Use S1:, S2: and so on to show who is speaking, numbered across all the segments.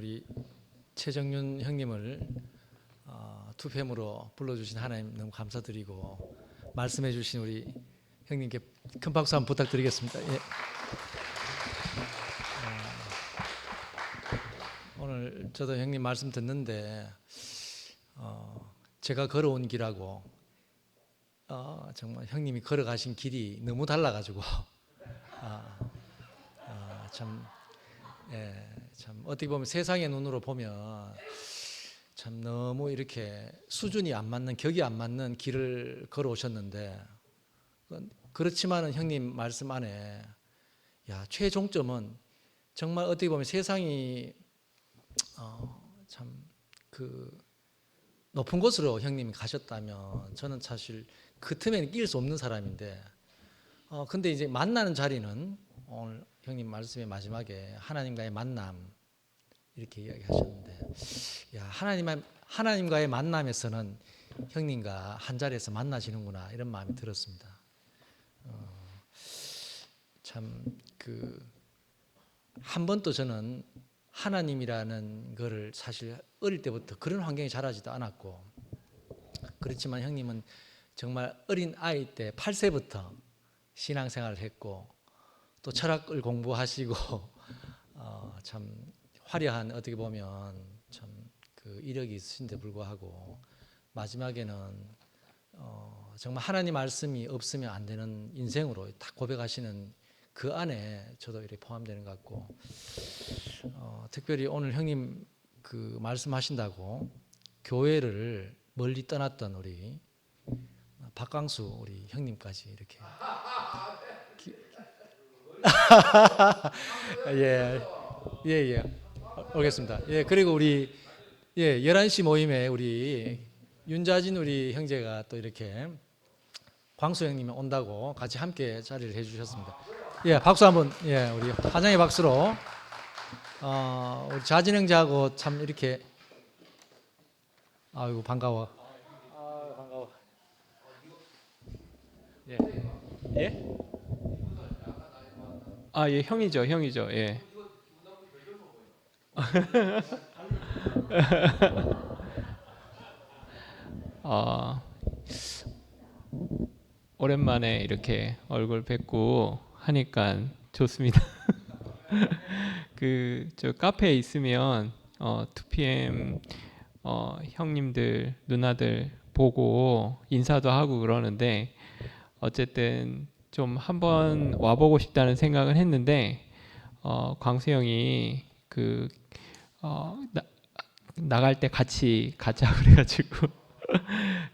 S1: 우리 최정윤 형님을 2PM으로 불러주신 하나님 너무 감사드리고 말씀해 주신 우리 형님께 큰 박수 한번 부탁드리겠습니다. 예. 오늘 저도 형님 말씀 듣는데 제가 걸어온 길하고 정말 형님이 걸어가신 길이 너무 달라가지고 참 어떻게 보면 세상의 눈으로 보면 참 너무 이렇게 수준이 안 맞는, 격이 안 맞는 길을 걸어오셨는데, 그렇지만은 형님 말씀 안에 최종점은 정말 어떻게 보면 세상이 참 그 높은 곳으로 형님이 가셨다면 저는 사실 그 틈에는 낄 수 없는 사람인데, 근데 이제 만나는 자리는 오늘 형님 말씀의 마지막에 하나님과의 만남 이렇게 이야기하셨는데, 하나님과의 만남에서는 형님과 한 자리에서 만나시는구나 이런 마음이 들었습니다. 참 한 번도 저는 하나님이라는 거를 사실 어릴 때부터 그런 환경에 자라지도 않았고, 그렇지만 형님은 정말 어린 아이 때 8세부터 신앙생활을 했고 또 철학을 공부하시고 참 화려한, 어떻게 보면 참 그 이력이 있으신데 불구하고 마지막에는 정말 하나님 말씀이 없으면 안 되는 인생으로 딱 고백하시는 그 안에 저도 이렇게 포함되는 것 같고, 특별히 오늘 형님 그 말씀하신다고 교회를 멀리 떠났던 우리 박광수 우리 형님까지 이렇게 예. 오겠습니다. 예, 그리고 우리 11시 모임에 우리 윤자진 우리 형제가 또 이렇게 광수 형님이 온다고 같이 함께 자리를 해 주셨습니다. 예, 박수 한번, 우리 환영의 박수로 우리 자진 형제하고 참 이렇게 아이고 반가워. 반가워. 예. 예?
S2: 예, 형이죠. 예. 오랜만에 이렇게 얼굴 뵙고 하니까 좋습니다. 저 카페에 있으면 2PM 형님들 누나들 보고 인사도 하고 그러는데, 어쨌든 좀 한번 와보고 싶다는 생각을 했는데, 광수 형이 나갈 때 같이 가자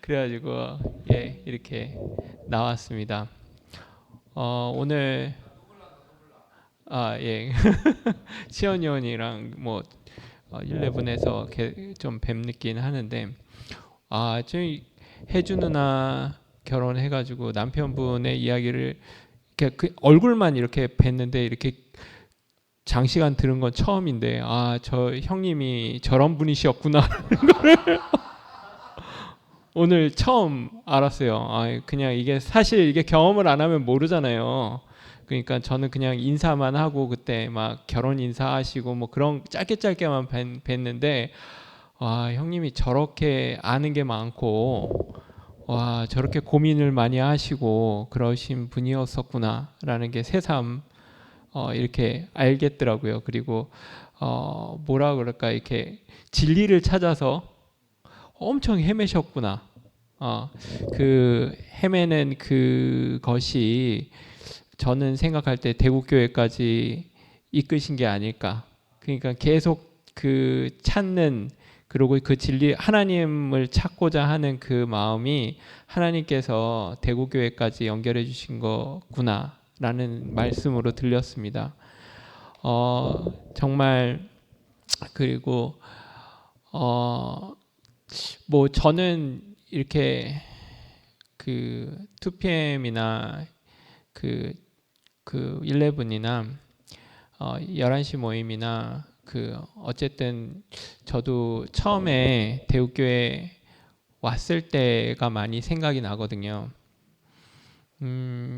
S2: 그래가지고 이렇게 나왔습니다. 오늘 치현이 형이랑 뭐 11에서 좀 뵙긴 하는데, 저희 혜주 누나 결혼해가지고 남편분의 이야기를 이렇게 얼굴만 이렇게 뵀는데 이렇게 장시간 들은 건 처음인데, 저 형님이 저런 분이셨구나 거를 오늘 처음 알았어요. 그냥 이게 사실 이게 경험을 안 하면 모르잖아요. 그러니까 저는 그냥 인사만 하고 그때 막 결혼 인사하시고 뭐 그런 짧게만 뵀는데, 형님이 저렇게 아는 게 많고 저렇게 고민을 많이 하시고 그러신 분이었었구나라는 게 새삼 이렇게 알겠더라고요. 그리고 뭐라 그럴까, 이렇게 진리를 찾아서 엄청 헤매셨구나. 그 헤매는 그것이 저는 생각할 때 대구교회까지 이끄신 게 아닐까. 그러니까 계속 그 찾는, 그리고 그 진리, 하나님을 찾고자 하는 그 마음이 하나님께서 대구교회까지 연결해 주신 거구나 라는 말씀으로 들렸습니다. 정말, 그리고 뭐 저는 이렇게 2PM이나 11이나 11시 모임이나 어쨌든 저도 처음에 대우교회 왔을 때가 많이 생각이 나거든요.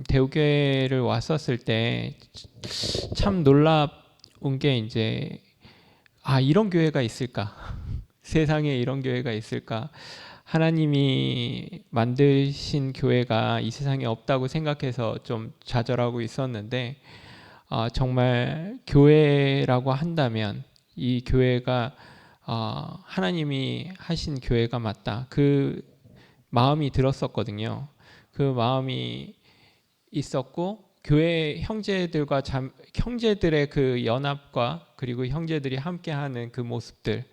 S2: 대우교회를 왔었을 때 참 놀라운 게, 이제 이런 교회가 있을까? 세상에 이런 교회가 있을까? 하나님이 만드신 교회가 이 세상에 없다고 생각해서 좀 좌절하고 있었는데 정말 교회라고 한다면 이 교회가 하나님이 하신 교회가 맞다. 그 마음이 들었었거든요. 그 마음이 있었고 교회 형제들의 그 연합과 그리고 형제들이 함께하는 그 모습들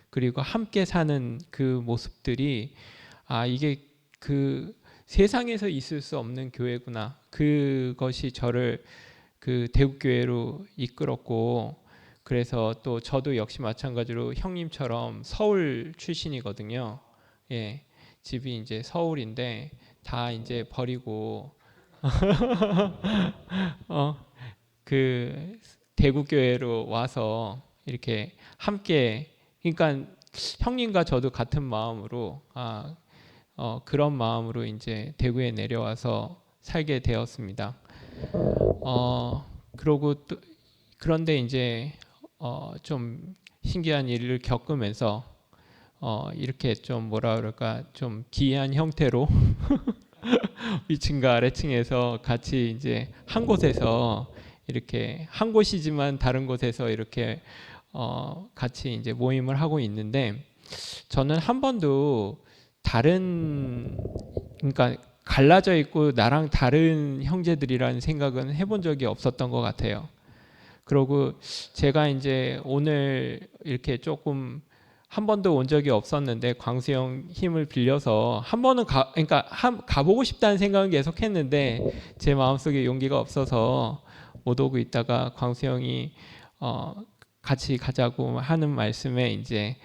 S2: 그리고 함께 사는 그 모습들이 이게 그 세상에서 있을 수 없는 교회구나. 그것이 저를 그 대국교회로 이끌었고 그래서 또 저도 역시 마찬가지로 형님처럼 서울 출신이거든요. 예, 집이 이제 서울인데 다 이제 버리고 그 대구교회로 와서 이렇게 함께 그러니까 형님과 저도 같은 마음으로 그런 마음으로 이제 대구에 내려와서 살게 되었습니다. 그러고 또 그런데 이제 좀 신기한 일을 겪으면서 이렇게 좀 뭐라 그럴까 좀 기이한 형태로 위층과 아래층에서 같이 이제 한 곳에서 이렇게 한 곳이지만 다른 곳에서 이렇게 같이 이제 모임을 하고 있는데 저는 한 번도 그러니까 갈라져 있고 나랑 다른 형제들이라는 생각은 해본 적이 없었던 것 같아요. 그리고 제가 이제 오늘 이렇게 조금 한 번도 온 적이 없었는데 광수형 힘을 빌려서 한 번은 그러니까 가보고 싶다는 생각은 계속했는데 제 마음속에 용기가 없어서 못 오고 있다가 광수형이 같이 가자고 하는 말씀에 이제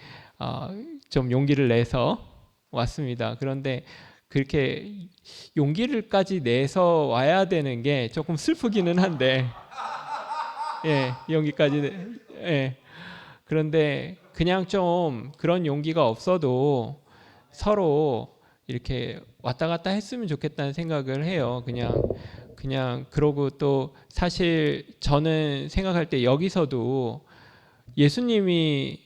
S2: 좀 용기를 내서 왔습니다. 그런데 그렇게 용기를까지 내서 와야 되는 게 조금 슬프기는 한데, 예, 용기까지, 예. 그런데 그냥 좀 그런 용기가 없어도 서로 이렇게 왔다 갔다 했으면 좋겠다는 생각을 해요. 그냥 그러고 또 사실 저는 생각할 때 여기서도 예수님이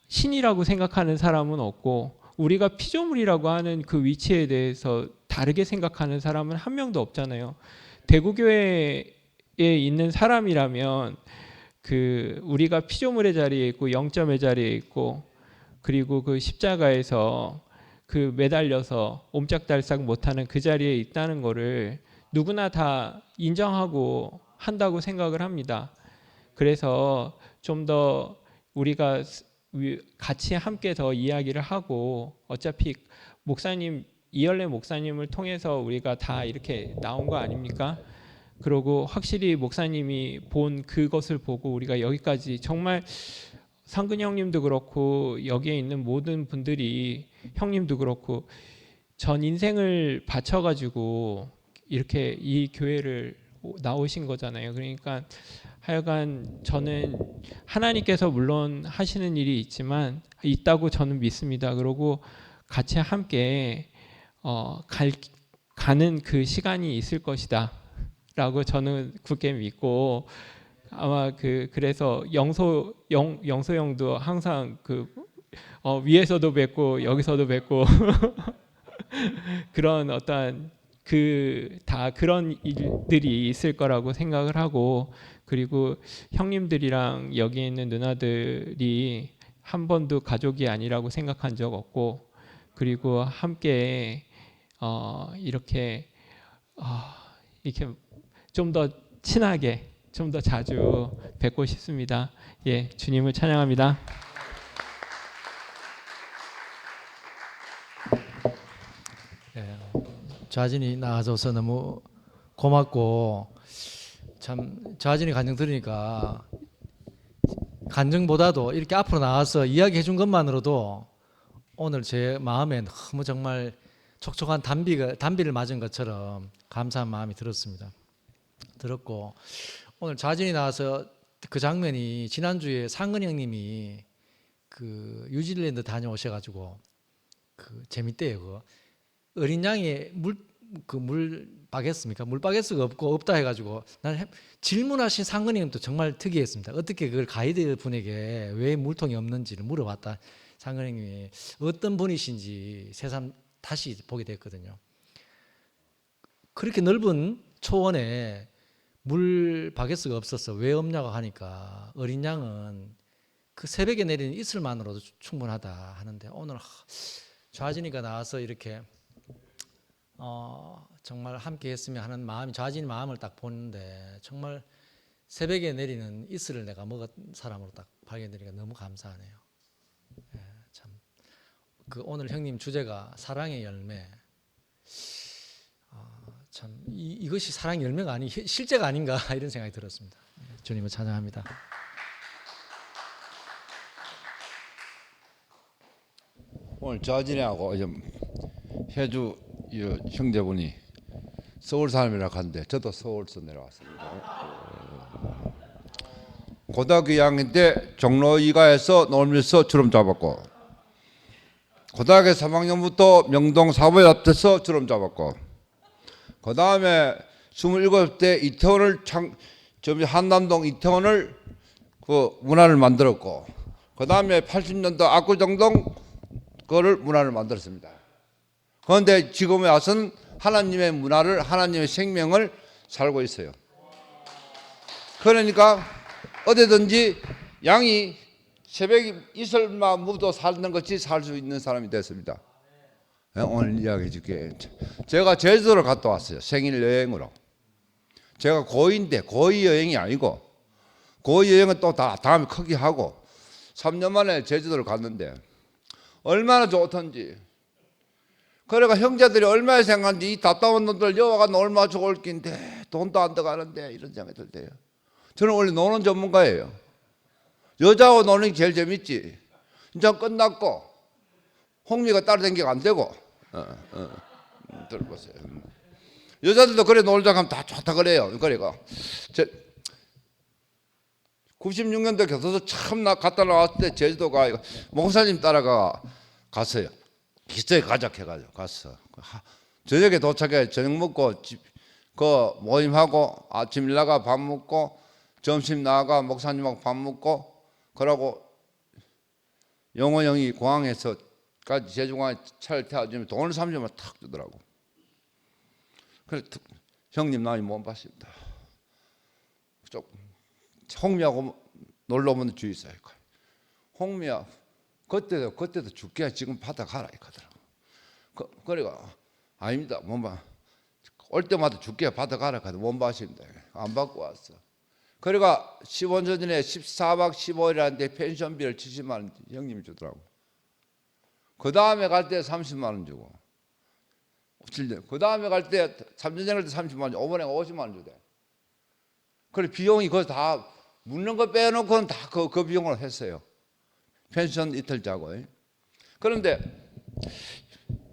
S2: 신이라고 생각하는 사람은 없고 우리가 피조물이라고 하는 그 위치에 대해서 다르게 생각하는 사람은 한 명도 없잖아요. 대구교회에 있는 사람이라면 그 우리가 피조물의 자리에 있고 영점의 자리에 있고 그리고 그 십자가에서 그 매달려서 옴짝달싹 못하는 그 자리에 있다는 거를 누구나 다 인정하고 한다고 생각을 합니다. 그래서 좀 더 우리가 같이 함께 더 이야기를 하고 어차피 목사님 이열래 목사님을 통해서 우리가 다 이렇게 나온 거 아닙니까? 그리고 확실히 목사님이 본 그것을 보고 우리가 여기까지 정말 상근 형님도 그렇고 여기에 있는 모든 분들이 형님도 그렇고 전 인생을 바쳐가지고 이렇게 이 교회를 나오신 거잖아요. 그러니까 하여간 저는 하나님께서 물론 하시는 일이 있다고 저는 믿습니다. 그리고 같이 함께 가는 그 시간이 있을 것이다. 라고 저는 굳게 믿고 아마 그래서 영소 형도 항상 위에서도 뵙고 여기서도 뵙고 그런 어떤 다 그런 일들이 있을 거라고 생각을 하고 그리고 형님들이랑 여기 있는 누나들이 한 번도 가족이 아니라고 생각한 적 없고 그리고 함께 이렇게 좀 더 친하게 좀 더 자주 뵙고 싶습니다. 예, 주님을 찬양합니다.
S1: 예, 좌진이 나와줘서 너무 고맙고 참 좌진이 간증 들으니까 간증보다도 이렇게 앞으로 나와서 이야기해 준 것만으로도 오늘 제 마음에 너무 정말 촉촉한 단비를 맞은 것처럼 감사한 마음이 들었고 오늘 좌진이 나와서 그 장면이 지난주에 상근 형님이 그 뉴질랜드 다녀오셔가지고 재밌대요. 어린 양의 그 물 바겠습니까? 물 바게스가 없다 해가지고 나는 질문하신 상근님도 정말 특이했습니다. 어떻게 그걸 가이드 분에게 왜 물통이 없는지를 물어봤다. 상근님이 어떤 분이신지 새삼 다시 보게 됐거든요. 그렇게 넓은 초원에 물 바게스가 없어서 왜 없냐고 하니까 어린 양은 그 새벽에 내리는 이슬만으로도 충분하다 하는데 오늘 좌진이가 나와서 이렇게 정말 함께 했으면 하는 마음이 좌진 마음을 딱 보는데 정말 새벽에 내리는 이슬을 내가 먹은 사람으로 딱 발견되니까 너무 감사하네요. 예, 참. 그 오늘 형님 주제가 사랑의 열매. 참 이것이 사랑의 열매가 아니 실제가 아닌가 이런 생각이 들었습니다. 주님을 찬양합니다.
S3: 오늘 좌진이하고 해주 형제분이 서울 사람이라 하는데 저도 서울서 내려왔습니다. 고등학교 2학년 때 종로 이가에서 놀면서 주름 잡았고 고등학교 3학년부터 명동 사보에 앞에서 주름 잡았고 그 다음에 27대 이태원을 한남동 이태원을 그 문화를 만들었고 그 다음에 80년도 압구정동 그거를 문화를 만들었습니다. 그런데 지금에 와서는 하나님의 문화를 하나님의 생명을 살고 있어요. 그러니까 어디든지 양이 새벽 이슬만 묻어 사는 것이 살 수 있는 사람이 됐습니다. 오늘 이야기해 줄게. 제가 제주도를 갔다 왔어요. 생일 여행으로. 제가 고이인데 고이 여행이 아니고 고이 여행은 또 다음에 크게 하고 3년 만에 제주도를 갔는데 얼마나 좋던지. 그러니까 형제들이 얼마나 생각하는지 이 답답한 놈들 여와가 얼마 좋을 낀데 돈도 안 들어가는데 이런 생각이 들 때요. 저는 원래 노는 전문가예요. 여자하고 노는 게 제일 재밌지. 이제 끝났고 홍미가 따라다니기가 안 되고 들어보세요. 여자들도 그래 놀자 하면 다 좋다 그래요. 그러니까 96년도 교도소 처음 갔다 나왔을 때 제주도가 목사님 따라가 갔어요. 기차에 가자 해가지고 갔어. 저녁에 도착해 저녁 먹고 그 모임하고 아침 일 나가 밥 먹고 점심 나가 목사님하고 밥 먹고 그러고 영호 형이 공항에서까지 제주공항에 차를 태워주면 돈을 30만 탁 주더라고. 그래 형님 나이 못 봤습니다. 홍미하고 놀러 오면 주의 있어요. 홍미야 그때도 죽게 지금 받아가라 이거더라고. 그래가 아닙니다. 뭔가 올 때마다 죽게 받아가라 하도 못 봤습니다. 안 받고 왔어. 그래가 15년 전에 14박 15일하는데 펜션비를 70만 원 형님이 주더라고. 그 다음에 갈 때 30만 원 주고 7년. 그 다음에 갈 때 3년 전에 갈 때 30만 원 주고 5번에 50만 원 주대. 그래 비용이 그거 다 묻는 거 빼놓고는 다 그 비용으로 했어요. 펜션 이틀 자고. 그런데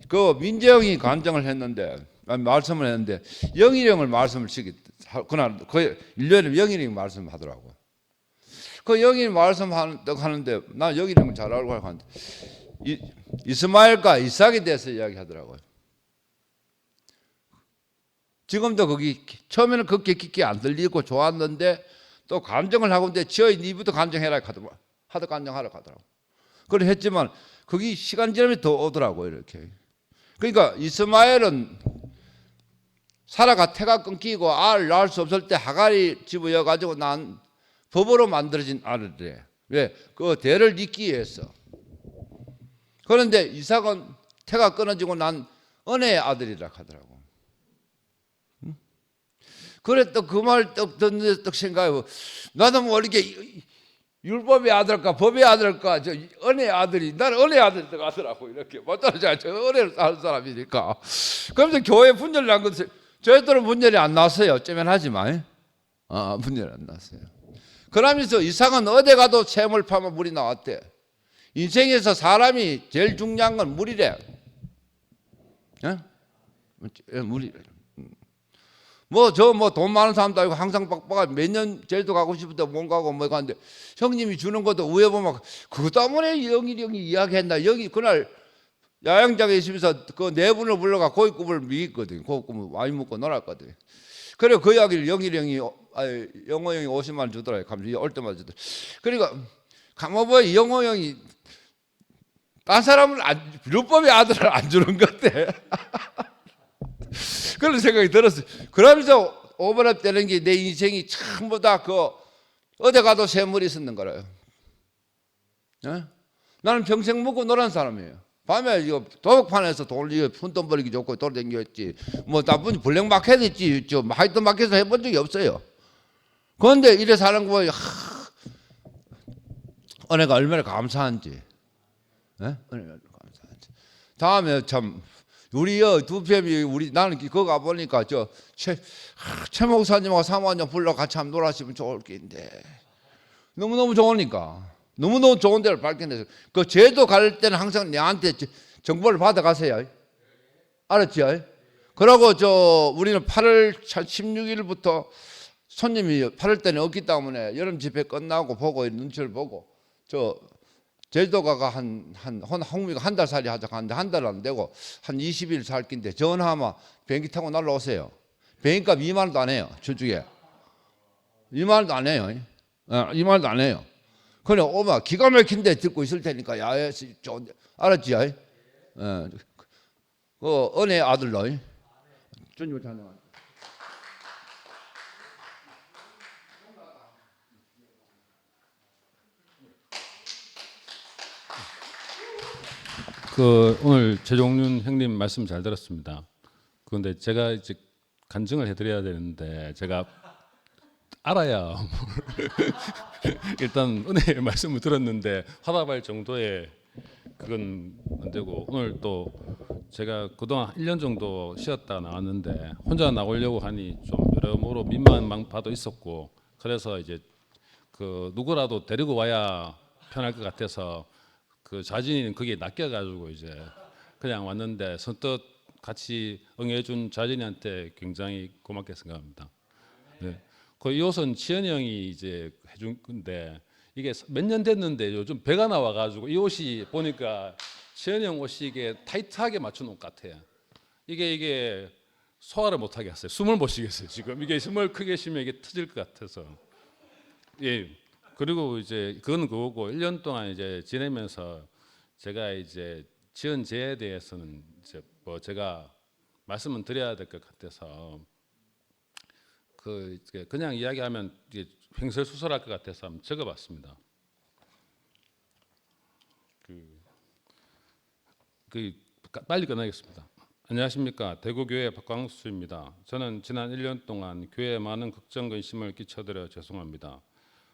S3: 그 민재형이 간증을 했는데 말씀을 했는데 영일이 형을 말씀을 시기 그날 그 1년에 영일이 형이 말씀하더라고. 그 영일이 말씀하는데 나 영일이 형을 잘 알고 하는데 이스마엘과 이삭에 대해서 이야기하더라고요. 지금도 거기 처음에는 그렇게 깊게 안 들리고 좋았는데 또 간증을 하고 있는데 저희 니부터 간증해라 하도 간증하러 가더라고. 그래 했지만 거기 시간 지나면 더 오더라고 이렇게. 그러니까 이스마엘은 사라가 태가 끊기고 알을 낳을 수 없을 때 하갈이 집어여 가지고 난 법으로 만들어진 아들이래. 왜? 그 대를 잇기 위해서. 그런데 이삭은 태가 끊어지고 난 은혜의 아들이라 하더라고. 그래 또 그 말 떡 듣는데 떡 생각하고 나도 뭐 이렇게 율법의 아들일까 법의 아들일까 저 은혜의 아들이 나는 은혜의 아들이 하더라고. 이렇게 맞잖아. 저 은혜를 사는 사람이니까. 그러면서 교회 분열 난 것을 저희들은 분열이 안 났어요. 쩌면하지만 분열이 안 났어요. 그러면서 이삭은 어디 가도 샘을 파면 물이 나왔대. 인생에서 사람이 제일 중요한 건 물이래. 물이래. 돈 많은 사람도 아니고 항상 빡빡하게 매년 제주도 가고 싶은데 못 가고 뭐 가는데 형님이 주는 것도 위에 보면 그것 때문에 영일이 형이 이야기했나. 여기 그날 야영장에 있으면서 그 네 분을 불러가 고깃국을 미했거든. 고깃국을 많이 먹고 놀았거든. 그래 그 이야기를 영호 형이 50만 원 주더라. 감사 올 때마다 주더라. 그러니까 가만보니 영호 형이 딴 사람은 율법의 아들을 안 주는 것 같아. 그런 생각이 들었어요. 그러면서 오버랩 되는 게 내 인생이 전부 다 어디 가도 샘물이 있었는 거라요. 예? 나는 평생 먹고 놀란 사람이에요. 밤에 이거 도박판에서 푼돈 벌기 좋고 돌아다녔지. 뭐 나쁜 블랙마켓 있지. 하이트마켓에서 해본 적이 없어요. 그런데 이래 사는 거 보니 은혜가 얼마나 감사한지. 예? 은혜가 얼마나 감사한지. 다음에 참 우리 두 팸이 나는 그거 가 보니까 최 목사님하고 사모님 불러 같이 한번 놀았으면 좋을 게인데 너무너무 좋으니까 너무너무 좋은 데를 발견해서 그 제도 갈 때는 항상 내한테 정보를 받아가세요. 알았지요? 그러고 우리는 8월 16일부터 손님이 8월 때는 없기 때문에 여름 집회 끝나고 보고 눈치를 보고 제주도 가가 홍미가 한 달 살이 하자 하는데 한 달은 안 되고 한 20일 살 긴데 전화하면 비행기 타고 날라오세요. 비행기값 2만 원도 안 해요. 저쪽에 2만 원도 안 해요. 2만 원도 안 해요. 그래 오마 기가 막힌데 듣고 있을 테니까 야외 좋은데 알았지? 그 은혜 아들로 주님을 찬양합니다.
S4: 오늘 최종윤 형님 말씀 잘 들었습니다. 그런데 제가 이제 간증을 해드려야 되는데 제가 알아야 일단 은혜의 말씀을 들었는데 화답할 정도의 그건 안 되고 오늘 또 제가 그동안 1년 정도 쉬었다 나왔는데 혼자 나오려고 하니 좀 여러모로 민망도 있었고 그래서 이제 누구라도 데리고 와야 편할 것 같아서 자진이는 그게 낚여가지고 이제 그냥 왔는데 선뜻 같이 응해준 자진이한테 굉장히 고맙게 생각합니다. 네. 이 옷은 치현이 형이 이제 해준 건데 이게 몇 년 됐는데 요즘 배가 나와가지고 이 옷이 보니까 치현이 형 옷이 이게 타이트하게 맞춘 옷 같아요. 이게 소화를 못하게 했어요. 숨을 못 쉬겠어요. 지금 이게 숨을 크게 쉬면 이게 터질 것 같아서. 예. 그리고 이제 그건 그거고 1년 동안 이제 지내면서 제가 이제 지은 죄에 대해서는 이제 제가 말씀은 드려야 될 것 같아서 그냥 이야기하면 횡설수설할 것 같아서 한번 적어봤습니다. 빨리 끝나겠습니다. 안녕하십니까. 대구교회 박광수입니다. 저는 지난 1년 동안 교회에 많은 걱정 근심을 끼쳐드려 죄송합니다.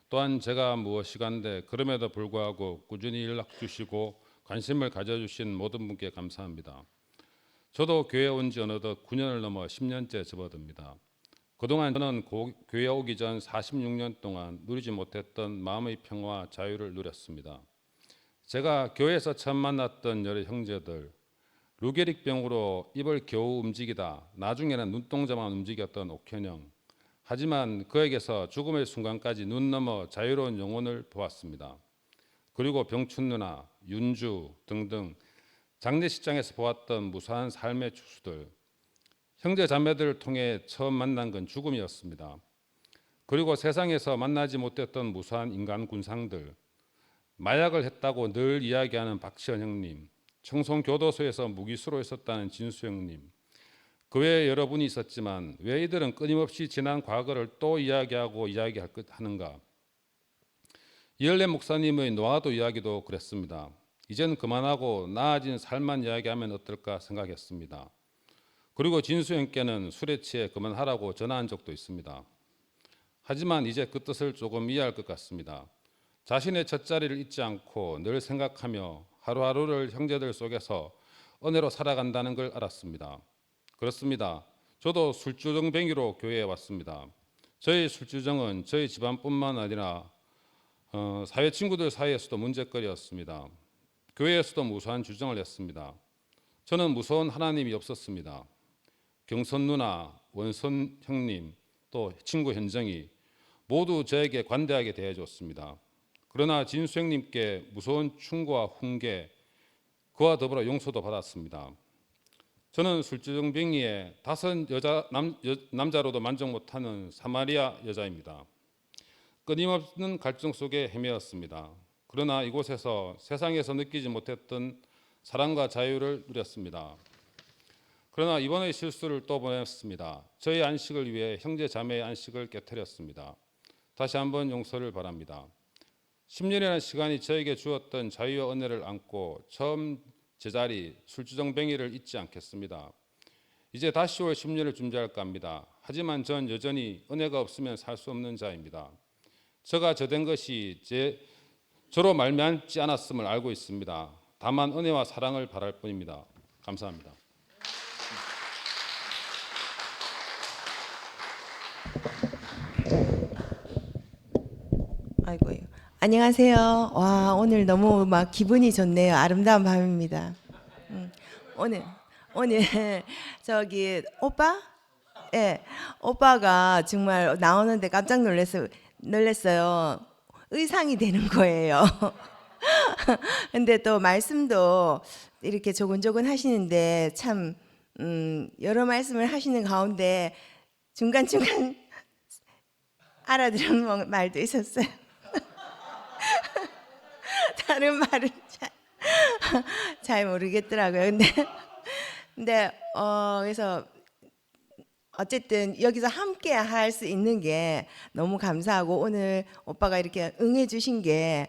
S4: 또한 제가 무엇이간데 그럼에도 불구하고 꾸준히 연락 주시고 관심을 가져주신 모든 분께 감사합니다. 저도 교회에 온 지 어느덧 9년을 넘어 10년째 접어듭니다. 그동안 저는 교회 오기 전 46년 동안 누리지 못했던 마음의 평화와 자유를 누렸습니다. 제가 교회에서 처음 만났던 여러 형제들, 루게릭병으로 입을 겨우 움직이다 나중에는 눈동자만 움직였던 옥현영, 하지만 그에게서 죽음의 순간까지 눈 넘어 자유로운 영혼을 보았습니다. 그리고 병춘 누나, 윤주 등등 장례식장에서 보았던 무수한 삶의 추수들, 형제 자매들을 통해 처음 만난 건 죽음이었습니다. 그리고 세상에서 만나지 못했던 무수한 인간 군상들, 마약을 했다고 늘 이야기하는 박시현 형님, 청송교도소에서 무기수로 있었다는 진수 형님, 그 외에 여러분이 있었지만 왜 이들은 끊임없이 지난 과거를 또 이야기하고 하는가? 이열래 목사님의 노아도 이야기도 그랬습니다. 이젠 그만하고 나아진 삶만 이야기하면 어떨까 생각했습니다. 그리고 진수 형께는 술에 취해 그만하라고 전화한 적도 있습니다. 하지만 이제 그 뜻을 조금 이해할 것 같습니다. 자신의 젖자리를 잊지 않고 늘 생각하며 하루하루를 형제들 속에서 은혜로 살아간다는 걸 알았습니다. 그렇습니다. 저도 술주정뱅이로 교회에 왔습니다. 저희 술주정은 저희 집안뿐만 아니라 사회 친구들 사이에서도 문제거리였습니다. 교회에서도 무수한 주정을 했습니다. 저는 무서운 하나님이 없었습니다. 경선 누나, 원선 형님, 또 친구 현정이 모두 저에게 관대하게 대해줬습니다. 그러나 진수 형님께 무서운 충고와 훈계, 그와 더불어 용서도 받았습니다. 저는 술주정뱅이에 5 남자로도 만족 못하는 사마리아 여자입니다. 끊임없는 갈증 속에 헤매었습니다. 그러나 이곳에서 세상에서 느끼지 못했던 사랑과 자유를 누렸습니다. 그러나 이번의 실수를 또 범했습니다. 저의 안식을 위해 형제 자매의 안식을 깨뜨렸습니다. 다시 한번 용서를 바랍니다. 10년이라는 시간이 저에게 주었던 자유와 은혜를 안고 처음 제자리 술주정뱅이를 잊지 않겠습니다. 이제 다시 올 10년을 준비할까 합니다. 하지만 전 여전히 은혜가 없으면 살 수 없는 자입니다. 저가 저된 것이 저로 말미암지 않았음을 알고 있습니다. 다만 은혜와 사랑을 바랄 뿐입니다. 감사합니다.
S5: 아이고, 안녕하세요. 와, 오늘 너무 막 기분이 좋네요. 아름다운 밤입니다. 오늘 저기 오빠? 예, 오빠가 정말 나오는데 깜짝 놀랐어요. 의상이 되는 거예요. 근데 또 말씀도 이렇게 조곤조곤 하시는데 참 여러 말씀을 하시는 가운데 중간중간 알아들은 말도 있었어요. 다른 말은 잘 모르겠더라고요. 근데 그래서 어쨌든 여기서 함께 할 수 있는 게 너무 감사하고 오늘 오빠가 이렇게 응해 주신 게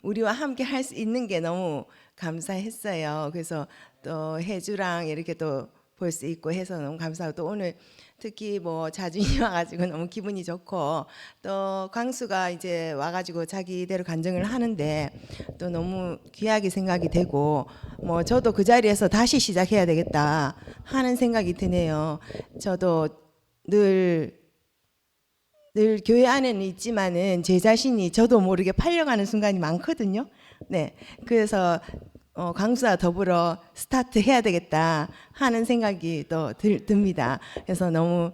S5: 우리와 함께 할 수 있는 게 너무 감사했어요. 그래서 또 혜주랑 이렇게 또 볼 수 있고 해서 너무 감사하고 또 오늘 특히 뭐 자준이 와가지고 너무 기분이 좋고 또 광수가 이제 와가지고 자기대로 간증을 하는데 또 너무 귀하게 생각이 되고 뭐 저도 그 자리에서 다시 시작해야 되겠다 하는 생각이 드네요. 저도 늘 교회 안에는 있지만은 제 자신이 저도 모르게 팔려가는 순간이 많거든요. 네, 그래서 광수와 더불어 스타트 해야 되겠다 하는 생각이 또 듭니다. 그래서 너무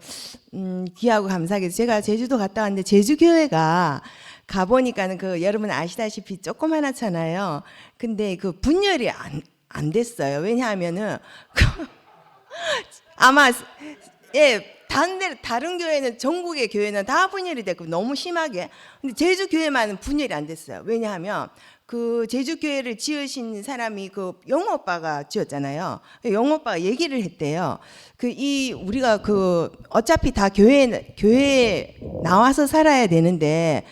S5: 귀하고 감사하게 제가 제주도 갔다 왔는데 제주 교회가 가보니까는 그 여러분 아시다시피 조그만하잖아요. 근데 그 분열이 안 됐어요. 왜냐하면은 아마 다른 교회는 전국의 교회는 다 분열이 됐고 너무 심하게. 근데 제주 교회만은 분열이 안 됐어요. 왜냐하면 그 제주 교회를 지으신 사람이 그 영호 오빠가 지었잖아요. 영호 오빠가 얘기를 했대요. 우리가 어차피 다 교회에 나와서 살아야 되는데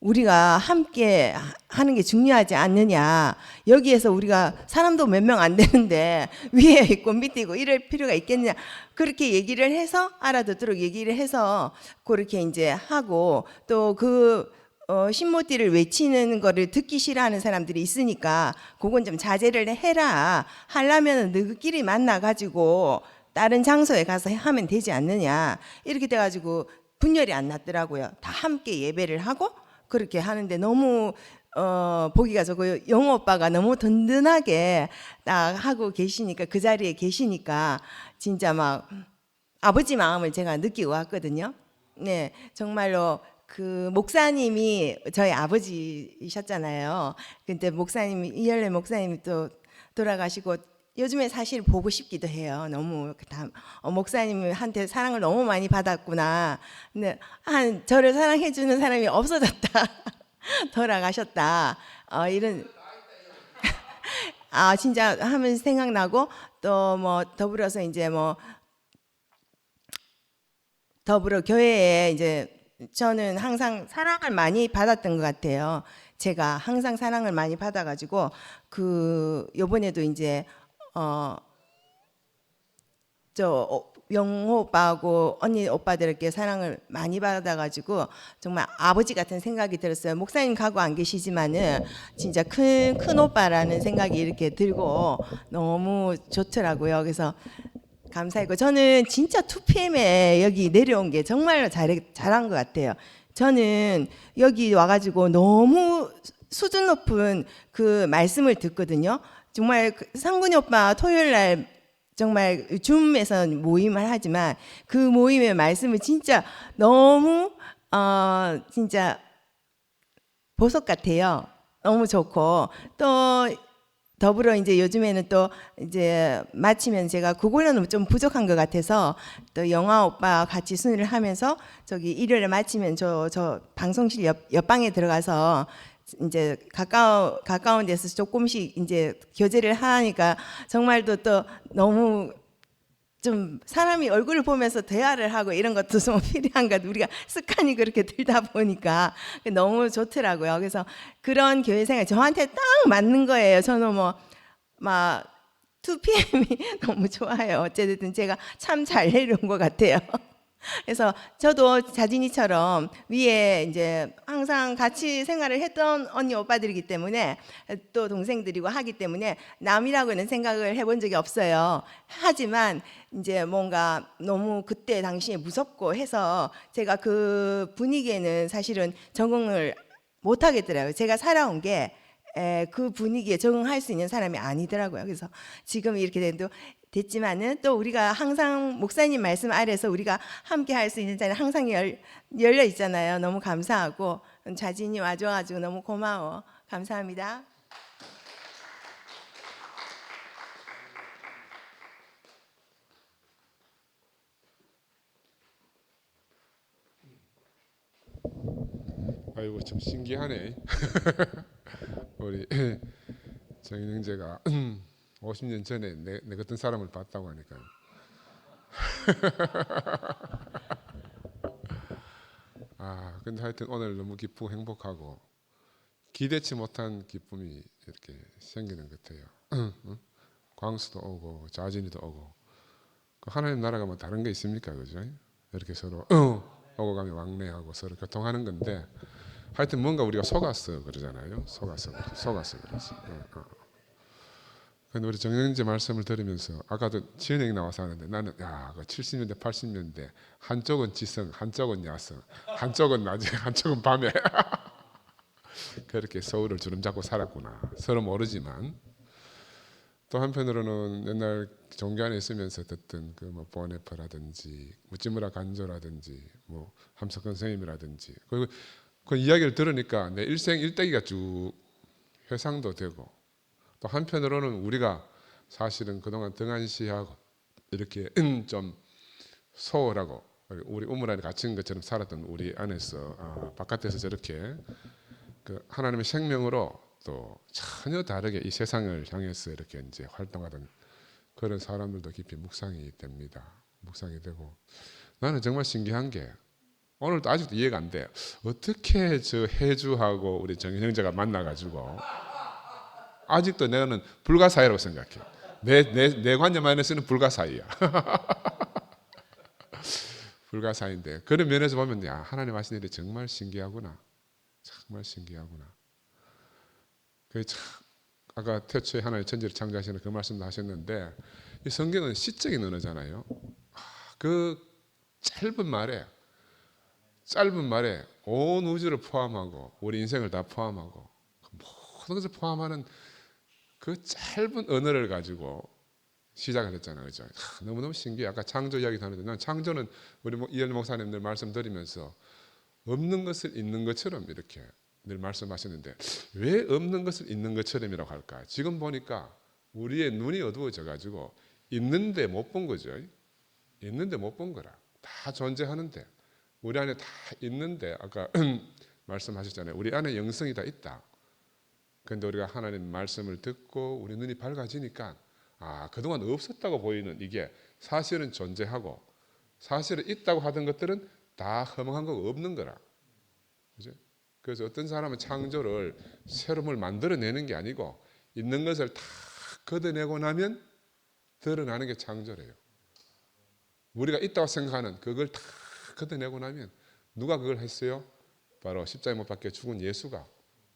S5: 우리가 함께 하는 게 중요하지 않느냐. 여기에서 우리가 사람도 몇 명 안 되는데 위에 있고 밑에 있고 이럴 필요가 있겠느냐. 그렇게 얘기를 해서 알아듣도록 얘기를 해서 그렇게 이제 하고 또 신모띠를 외치는 거를 듣기 싫어하는 사람들이 있으니까 그건 좀 자제를 해라. 하려면 너희끼리 만나가지고 다른 장소에 가서 하면 되지 않느냐. 이렇게 돼가지고 분열이 안 났더라고요. 다 함께 예배를 하고 그렇게 하는데 너무 보기가 좋고 영호 오빠가 너무 든든하게 딱 하고 계시니까 그 자리에 계시니까 진짜 막 아버지 마음을 제가 느끼고 왔거든요. 네, 정말로 그 목사님이 저희 아버지이셨잖아요. 근데 이열래 목사님이 또 돌아가시고 요즘에 사실 보고 싶기도 해요. 너무 목사님한테 사랑을 너무 많이 받았구나. 근데 저를 사랑해 주는 사람이 없어졌다. 돌아가셨다. 이런 진짜 하면 생각나고 또 뭐 더불어서 이제 뭐 더불어 교회에 이제 저는 항상 사랑을 많이 받았던 것 같아요. 제가 항상 사랑을 많이 받아가지고 요번에도 이제 영호 오빠하고 언니 오빠들께 사랑을 많이 받아가지고 정말 아버지 같은 생각이 들었어요. 목사님 가고 안 계시지만은 진짜 큰 오빠라는 생각이 이렇게 들고 너무 좋더라고요. 그래서 감사했고 저는 진짜 2PM에 여기 내려온 게 정말로 잘한 것 같아요. 저는 여기 와가지고 너무 수준 높은 그 말씀을 듣거든요. 정말 상근이 오빠 토요일 날 정말 줌에서 모임을 하지만 그 모임의 말씀을 진짜 너무 진짜 보석 같아요. 너무 좋고 또 더불어 이제 요즘에는 또 이제 마치면 제가 그거는 좀 부족한 것 같아서 또 영화 오빠 같이 순위를 하면서 저기 일요일에 마치면 저 방송실 옆방에 들어가서 이제 가까운 데서 조금씩 이제 교제를 하니까 정말 또 너무 좀 사람이 얼굴을 보면서 대화를 하고 이런 것도 좀 필요한 것, 우리가 습관이 그렇게 들다 보니까 너무 좋더라고요. 그래서 그런 교회 생활 저한테 딱 맞는 거예요. 저는 뭐 막 2PM이 너무 좋아요. 어쨌든 제가 참 잘 내려온 것 같아요. 그래서 저도 자진이처럼 위에 이제 항상 같이 생활을 했던 언니 오빠들이기 때문에 또 동생들이고 하기 때문에 남이라고는 생각을 해본 적이 없어요. 하지만 이제 뭔가 너무 그때 당시에 무섭고 해서 제가 그 분위기에는 사실은 적응을 못 하겠더라고요. 제가 살아온 게 그 분위기에 적응할 수 있는 사람이 아니더라고요. 그래서 지금 이렇게 됐지만은 또 우리가 항상 목사님 말씀 아래서 우리가 함께 할 수 있는 자리는 항상 열려 있잖아요. 너무 감사하고 자진이 와줘가지고 너무 고마워. 감사합니다.
S6: 아이고 참 신기하네. 우리 정인 형제가 50년 전에 내 같은 사람을 봤다고 하니까 근데 하여튼 오늘 너무 기쁘고 행복하고 기대치 못한 기쁨이 이렇게 생기는 것 같아요. 광수도 오고 자진이도 오고 그 하나님 나라가 뭐 다른 게 있습니까, 그죠? 이렇게 서로 오고 가며 왕래하고 서로 교통하는 건데 하여튼 뭔가 우리가 속았어 그러잖아요. 속았어 그러지. 근데 우리 정영재 말씀을 들으면서 아까도 지은행이 나와서 하는데 나는 그 70년대 80년대 한쪽은 지성 한쪽은 야성 한쪽은 낮에 한쪽은 밤에 그렇게 서울을 주름잡고 살았구나. 서로 모르지만 또 한편으로는 옛날 종교 안에 있으면서 듣던 그 뭐 보네퍼라든지 무찌무라 간조라든지 뭐 함석헌 선생님이라든지 그 이야기를 들으니까 내 일생 일대기가 쭉 회상도 되고 또 한편으로는 우리가 사실은 그동안 등한시하고 이렇게 좀 소홀하고 우리 우물 안에 갇힌 것처럼 살았던 우리 안에서 바깥에서 저렇게 그 하나님의 생명으로 또 전혀 다르게 이 세상을 향해서 이렇게 이제 활동하던 그런 사람들도 깊이 묵상이 됩니다. 묵상이 되고 나는 정말 신기한 게 오늘도 아직도 이해가 안 돼. 어떻게 저 해주하고 우리 정인 형제가 만나가지고 아직도 내가는 불가사의라고 생각해. 내 관념 안에서는 불가사의야. 불가사의인데 그런 면에서 보면 하나님 하시는 일이 정말 신기하구나. 정말 신기하구나. 아까 태초에 하나의 천지를 창조하시는 그 말씀도 하셨는데 이 성경은 시적인 언어잖아요. 그 짧은 말에 온 우주를 포함하고 우리 인생을 다 포함하고 모든 것을 포함하는 그 짧은 언어를 가지고 시작을 했잖아요. 그죠? 너무너무 신기해. 아까 창조 이야기도 하는데 난 창조는 우리 이현 목사님들 말씀 드리면서 없는 것을 있는 것처럼 이렇게 늘 말씀하셨는데 왜 없는 것을 있는 것처럼이라고 할까? 지금 보니까 우리의 눈이 어두워져 가지고 있는데 못 본 거죠. 있는데 못 본 거라. 다 존재하는데 우리 안에 다 있는데 아까 말씀하셨잖아요. 우리 안에 영성이 다 있다. 그런데 우리가 하나님 말씀을 듣고 우리 눈이 밝아지니까 그동안 없었다고 보이는 이게 사실은 존재하고 사실은 있다고 하던 것들은 다 허망한 거고 없는 거라. 그죠? 그래서 어떤 사람은 창조를 새로움을 만들어내는 게 아니고 있는 것을 다 걷어내고 나면 드러나는 게 창조래요. 우리가 있다고 생각하는 그걸 다 걷어내고 나면 누가 그걸 했어요? 바로 십자가에 못 박혀 죽은 예수가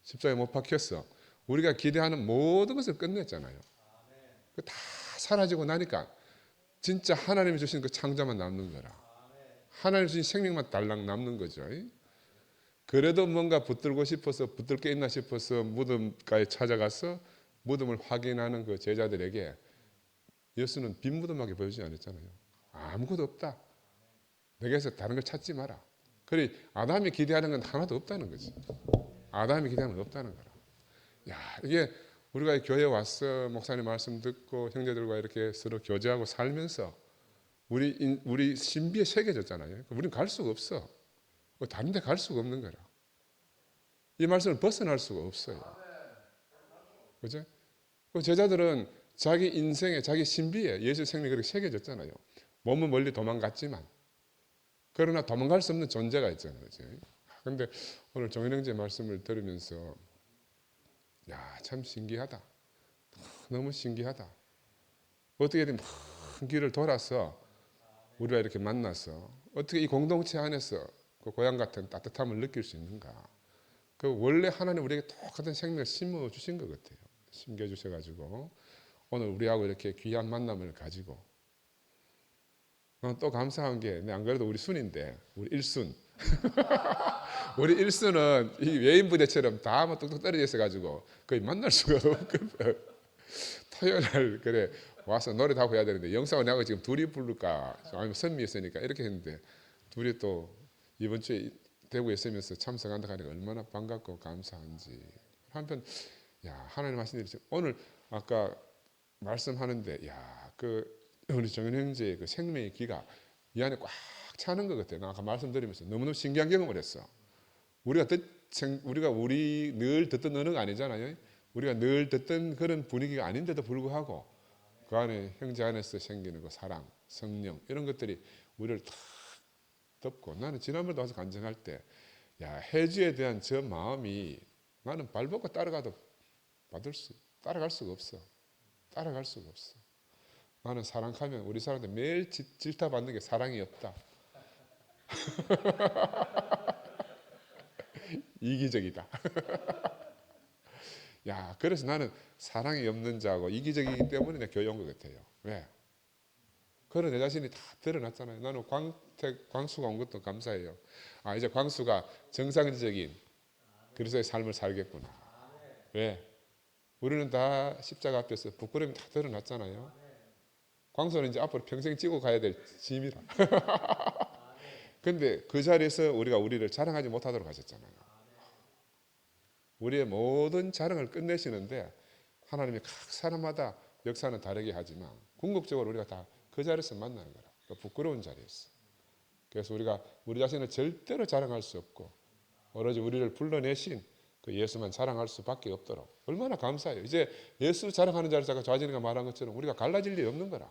S6: 십자가에 못 박혔어. 우리가 기대하는 모든 것을 끝냈잖아요. 다 사라지고 나니까 진짜 하나님이 주신 그 창조만 남는 거라. 하나님이 주신 생명만 달랑 남는 거죠. 그래도 뭔가 붙들고 싶어서 붙들 게 있나 싶어서 무덤가에 찾아가서 무덤을 확인하는 그 제자들에게 예수는 빈 무덤밖에 보여주지 않았잖아요. 아무것도 없다. 내게서 다른 걸 찾지 마라. 그래 아담이 기대하는 건 하나도 없다는 거지. 아담이 기대하는 건 없다는 거라. 이게 우리가 이 교회 와서 목사님 말씀 듣고 형제들과 이렇게 서로 교제하고 살면서 우리 신비에 새겨졌잖아요. 우리는 갈 수가 없어. 다른 데 갈 수가 없는 거라. 이 말씀을 벗어날 수가 없어요. 그죠? 그 제자들은 자기 인생에 자기 신비에 예수 생명이 그렇게 새겨졌잖아요. 몸은 멀리 도망갔지만 그러나 도망갈 수 없는 존재가 있잖아요. 그런데 오늘 정인 형제 말씀을 들으면서 야, 참 신기하다. 너무 신기하다. 어떻게든 먼 길을 돌아서 우리가 이렇게 만나서 어떻게 이 공동체 안에서 그 고향 같은 따뜻함을 느낄 수 있는가. 그 원래 하나님 우리에게 똑같은 생명을 심어 주신 것 같아요. 심겨 주셔가지고 오늘 우리하고 이렇게 귀한 만남을 가지고 또 감사한 게 안 그래도 우리 순인데 우리 일순 우리 일순은 이 외인 부대처럼 다 뚝뚝 떨어져 있어가지고 거의 만날 수가 없거든. 토요일 날 그래 와서 노래도 하고 해야 되는데 영상을 내가 지금 둘이 부를까 아니면 선미 있으니까 이렇게 했는데 둘이 또 이번 주에 대구에 있으면서 참석한다 하니까 얼마나 반갑고 감사한지. 한편 야 하나님 하신 일이 오늘 아까 말씀하는데 야 그 우리 정현 형제의 그 생명의 기가 이 안에 꽉 차는 것 같아요. 나 아까 말씀드리면서 너무너무 신기한 경험을 했어. 우리 늘 듣던 언어가 아니잖아요. 우리가 늘 듣던 그런 분위기가 아닌데도 불구하고 그 안에 형제 안에서 생기는 그 사랑, 성령 이런 것들이 우리를 탁 덮고 나는 지난번에 와서 간증할 때 야, 해주에 대한 저 마음이 나는 발벗고 따라갈 수가 없어. 따라갈 수가 없어. 나는 사랑하면 우리 사람들 매일 질타받는 게 사랑이 없다. 이기적이다. 야, 그래서 나는 사랑이 없는 자고 이기적이기 때문에 내가 교회 온 것 같아요. 왜? 그런 내 자신이 다 드러났잖아요. 나는 광수가 온 것도 감사해요. 아, 이제 광수가 정상적인 그리스도의 삶을 살겠구나. 왜? 우리는 다 십자가 앞에서 부끄러움이 다 드러났잖아요. 광수는 이제 앞으로 평생 찌고 가야 될 짐이라. 근데 그 자리에서 우리가 우리를 자랑하지 못하도록 하셨잖아요. 우리의 모든 자랑을 끝내시는데 하나님이 각 사람마다 역사는 다르게 하지만 궁극적으로 우리가 다 그 자리에서 만나는 거라. 그 부끄러운 자리에서. 그래서 우리가 우리 자신을 절대로 자랑할 수 없고 오로지 우리를 불러내신 그 예수만 자랑할 수밖에 없도록. 얼마나 감사해요. 이제 예수 자랑하는 자리에서 아까 좌진이가 말한 것처럼 우리가 갈라질 일이 없는 거라.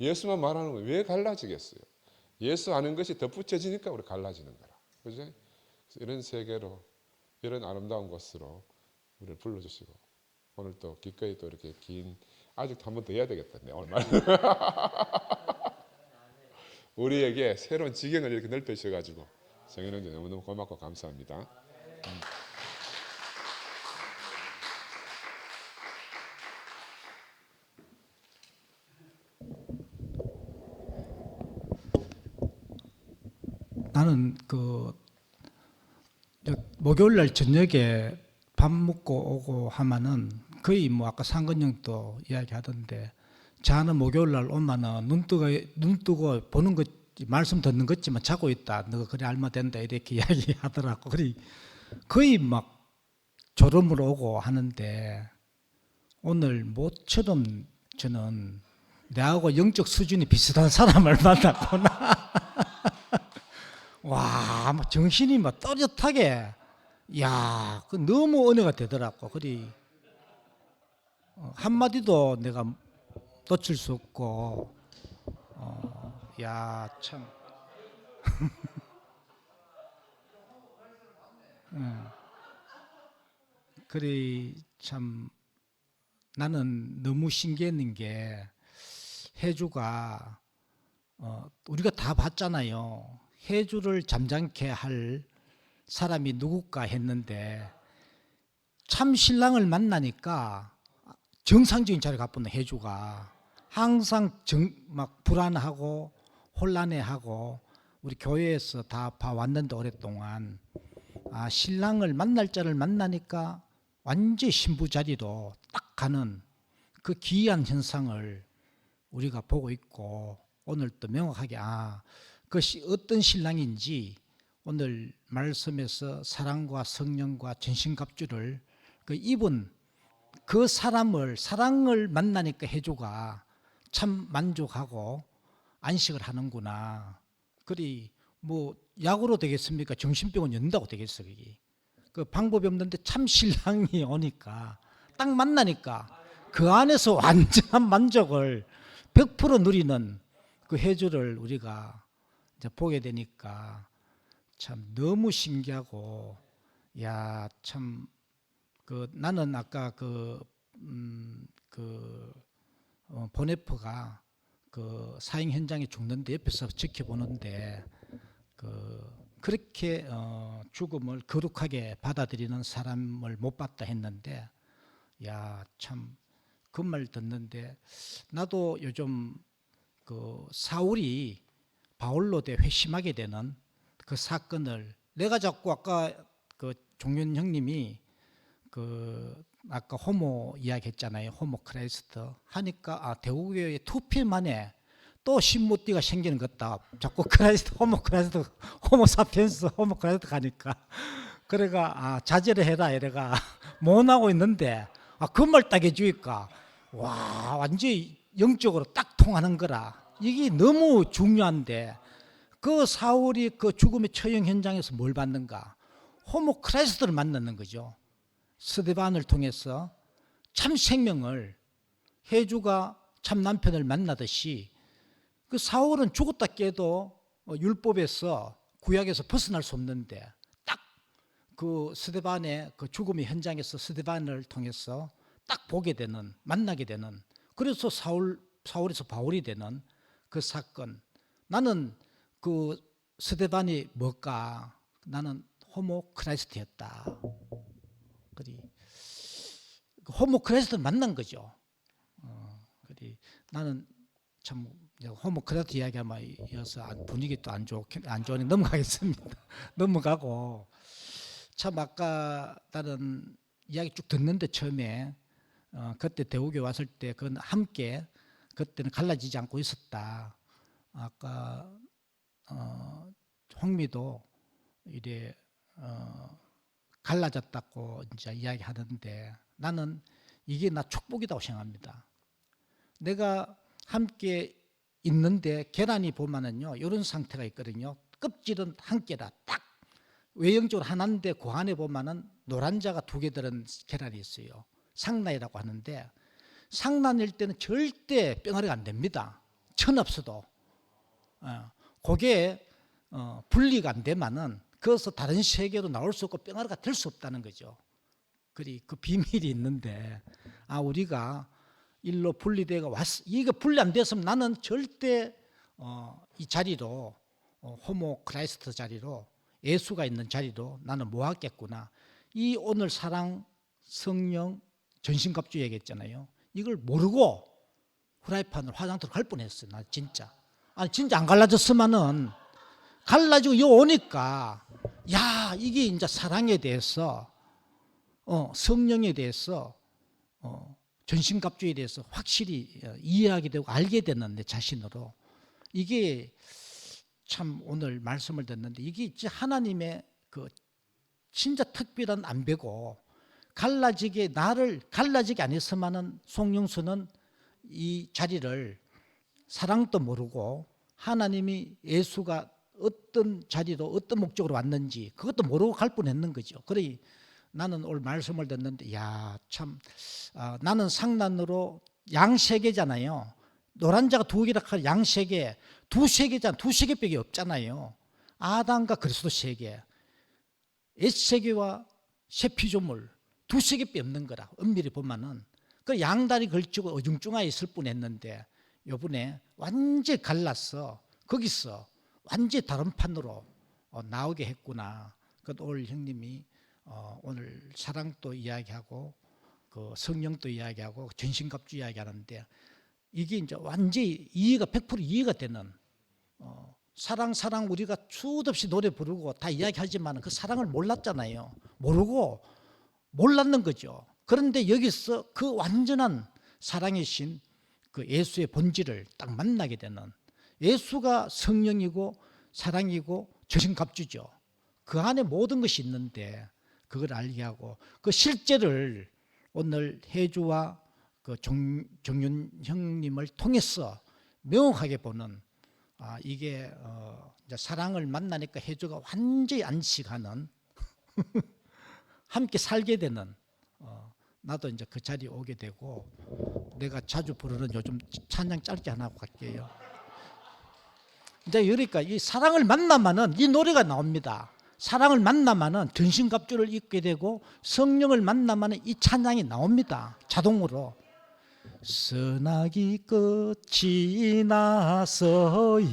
S6: 예수만 말하는 거 왜 갈라지겠어요? 예수 아는 것이 덧붙여지니까 우리 갈라지는 거라. 그죠? 이런 세계로 이런 아름다운 곳으로 우리를 불러주시고 오늘 또 기꺼이 또 이렇게 긴 아직도 한 번 더 해야 되겠던데 오늘 말 우리에게 새로운 지경을 이렇게 넓혀주셔가지고 정현 형제 너무너무 고맙고 감사합니다.
S7: 나는 목요일 날 저녁에 밥 먹고 오고 하면은 거의 뭐 아까 상근형도 이야기하던데 자는 목요일 날 오면은 눈 뜨고 보는 것 말씀 듣는 것지만 자고 있다. 너가 그래 알면 된다 이렇게 이야기하더라고. 거의 막 졸음을 오고 하는데 오늘 모처럼 저는 내하고 영적 수준이 비슷한 사람을 만났구나. 와, 막 정신이 막 또렷하게, 야, 그 너무 은혜가 되더라고. 한마디도 내가 놓칠 수 없고, 야, 참. 참, 나는 너무 신기했는 게, 해주가, 우리가 다 봤잖아요. 해주를 잠잠케 할 사람이 누굴까 했는데 참 신랑을 만나니까 정상적인 자리에 가보는 해주가 항상 막 불안하고 혼란해하고 우리 교회에서 다 봐왔는데 오랫동안 신랑을 만날 자를 만나니까 완전히 신부 자리로 딱 가는 그 기이한 현상을 우리가 보고 있고 오늘 또 명확하게 그것이 어떤 신랑인지 오늘 말씀에서 사랑과 성령과 전신갑주를 그 입은 그 사랑을 만나니까 해주가 참 만족하고 안식을 하는구나. 그리 뭐 약으로 되겠습니까? 정신병원 연다고 되겠어 그게. 그 방법이 없는데 참 신랑이 오니까 딱 만나니까 그 안에서 완전한 만족을 100% 누리는 그 해주를 우리가 이제 보게 되니까 참 너무 신기하고, 야, 참 그 나는 아까 보네퍼가 그 사형 현장에 죽는데 옆에서 지켜보는데 그렇게 죽음을 거룩하게 받아들이는 사람을 못 봤다 했는데, 야, 참 그 말 듣는데 나도 요즘 그 사울이 바울로 돼 회심하게 되는 그 사건을 내가 자꾸 아까 그 종윤 형님이 그 아까 호모 이야기했잖아요. 호모 크라이스트 하니까 대구교회 2피 만에 또 신무띠가 생기는 것 같다. 자꾸 크라이스트, 호모 크라이스트, 호모 사피엔스, 호모 크라이스트 가니까 그래가 자제를 해라 이래가 못 하고 있는데 그 말 딱 해주니까 와, 완전히 영적으로 딱 통하는 거라. 이게 너무 중요한데 그 사울이 그 죽음의 처형 현장에서 뭘 받는가? 호모 크라이스트를 만나는 거죠. 스데반을 통해서 참 생명을, 해주가 참 남편을 만나듯이 그 사울은 죽었다 깨도 율법에서 구약에서 벗어날 수 없는데 딱 그 스데반의 그 죽음의 현장에서 스데반을 통해서 딱 보게 되는, 만나게 되는, 그래서 사울에서 바울이 되는 그 사건. 나는 그 스데반이 뭘까? 나는 호모 크라이스트였다. 그리 호모 크라이스트 만난 거죠. 그리 나는 참 호모 크라이스트 이야기하면 이어서 분위기 또 안 좋으니 넘어가겠습니다. 넘어가고, 참 아까 다른 이야기 쭉 듣는데 처음에 그때 대우교회 왔을 때 그건 함께 그때는 갈라지지 않고 있었다. 아까 홍미도 이래 갈라졌다고 이제 이야기하는데 나는 이게 나 축복이라고 생각합니다. 내가 함께 있는데 계란이 보면은요 이런 상태가 있거든요. 껍질은 한 개다. 딱 외형적으로 하나인데 그 안에 보면은 노란 자가 2개 들은 계란이 있어요. 상란이라고 하는데 상란일 때는 절대 병아리가 안 됩니다. 천 없어도. 그게 분리가 안 되면은 그래서 다른 세계로 나올 수 없고 병아리가 될 수 없다는 거죠. 그 비밀이 있는데 우리가 일로 분리되고 이게 분리 안 됐으면 나는 절대 이 자리로 호모 크라이스트 자리로 예수가 있는 자리로 나는 못 왔겠구나. 이 오늘 사랑, 성령, 전신갑주 얘기했잖아요. 이걸 모르고 후라이팬으로 화장터로 갈 뻔했어요. 나 진짜. 진짜 안 갈라졌으면은 갈라지고 요 오니까 야, 이게 이제 사랑에 대해서 성령에 대해서 전신갑주에 대해서 확실히 이해하게 되고 알게 되는 내 자신으로, 이게 참 오늘 말씀을 듣는데 이게 하나님의 그 진짜 특별한 안배고, 나를 갈라지게 안 했으면은 송영수는 이 자리를 사랑도 모르고 하나님이 예수가 어떤 자리로 어떤 목적으로 왔는지 그것도 모르고 갈 뻔했는 거죠. 그러니 나는 오늘 말씀을 듣는데 야, 참 나는 상란으로 양세계잖아요. 노란 자가 2개라 하면 양세계, 2세계잖아. 2세계밖에 없잖아요. 아담과 그리스도 세계, 옛세계와 새 피조물 2세계밖에 없는 거라. 엄밀히 보면은 그 양다리 걸치고 어중중하게 있을 뻔했는데 요번에 완전히 갈랐어. 거기서 완전히 다른 판으로 나오게 했구나. 그 오늘 형님이 오늘 사랑도 이야기하고 그 성령도 이야기하고 전신갑주 이야기하는데 이게 이제 완전히 이해가 100% 이해가 되는 사랑 우리가 수도 없이 노래 부르고 다 이야기하지만 그 사랑을 몰랐잖아요. 모르고 몰랐는 거죠. 그런데 여기서 그 완전한 사랑이신 그 예수의 본질을 딱 만나게 되는, 예수가 성령이고 사랑이고 전신갑주죠. 그 안에 모든 것이 있는데 그걸 알게 하고 그 실제를 오늘 해주와 그 정윤 형님을 통해서 명확하게 보는 이게 이제 사랑을 만나니까 해주가 완전히 안식하는 함께 살게 되는 나도 이제 그 자리에 오게 되고 내가 자주 부르는 요즘 찬양 짧게 하나 하고 갈게요. 이제 그러니까 이 사랑을 만나면은 이 노래가 나옵니다. 사랑을 만나면은 전신갑주를 입게 되고 성령을 만나면은 이 찬양이 나옵니다. 자동으로. 선악이 끝이 나서요.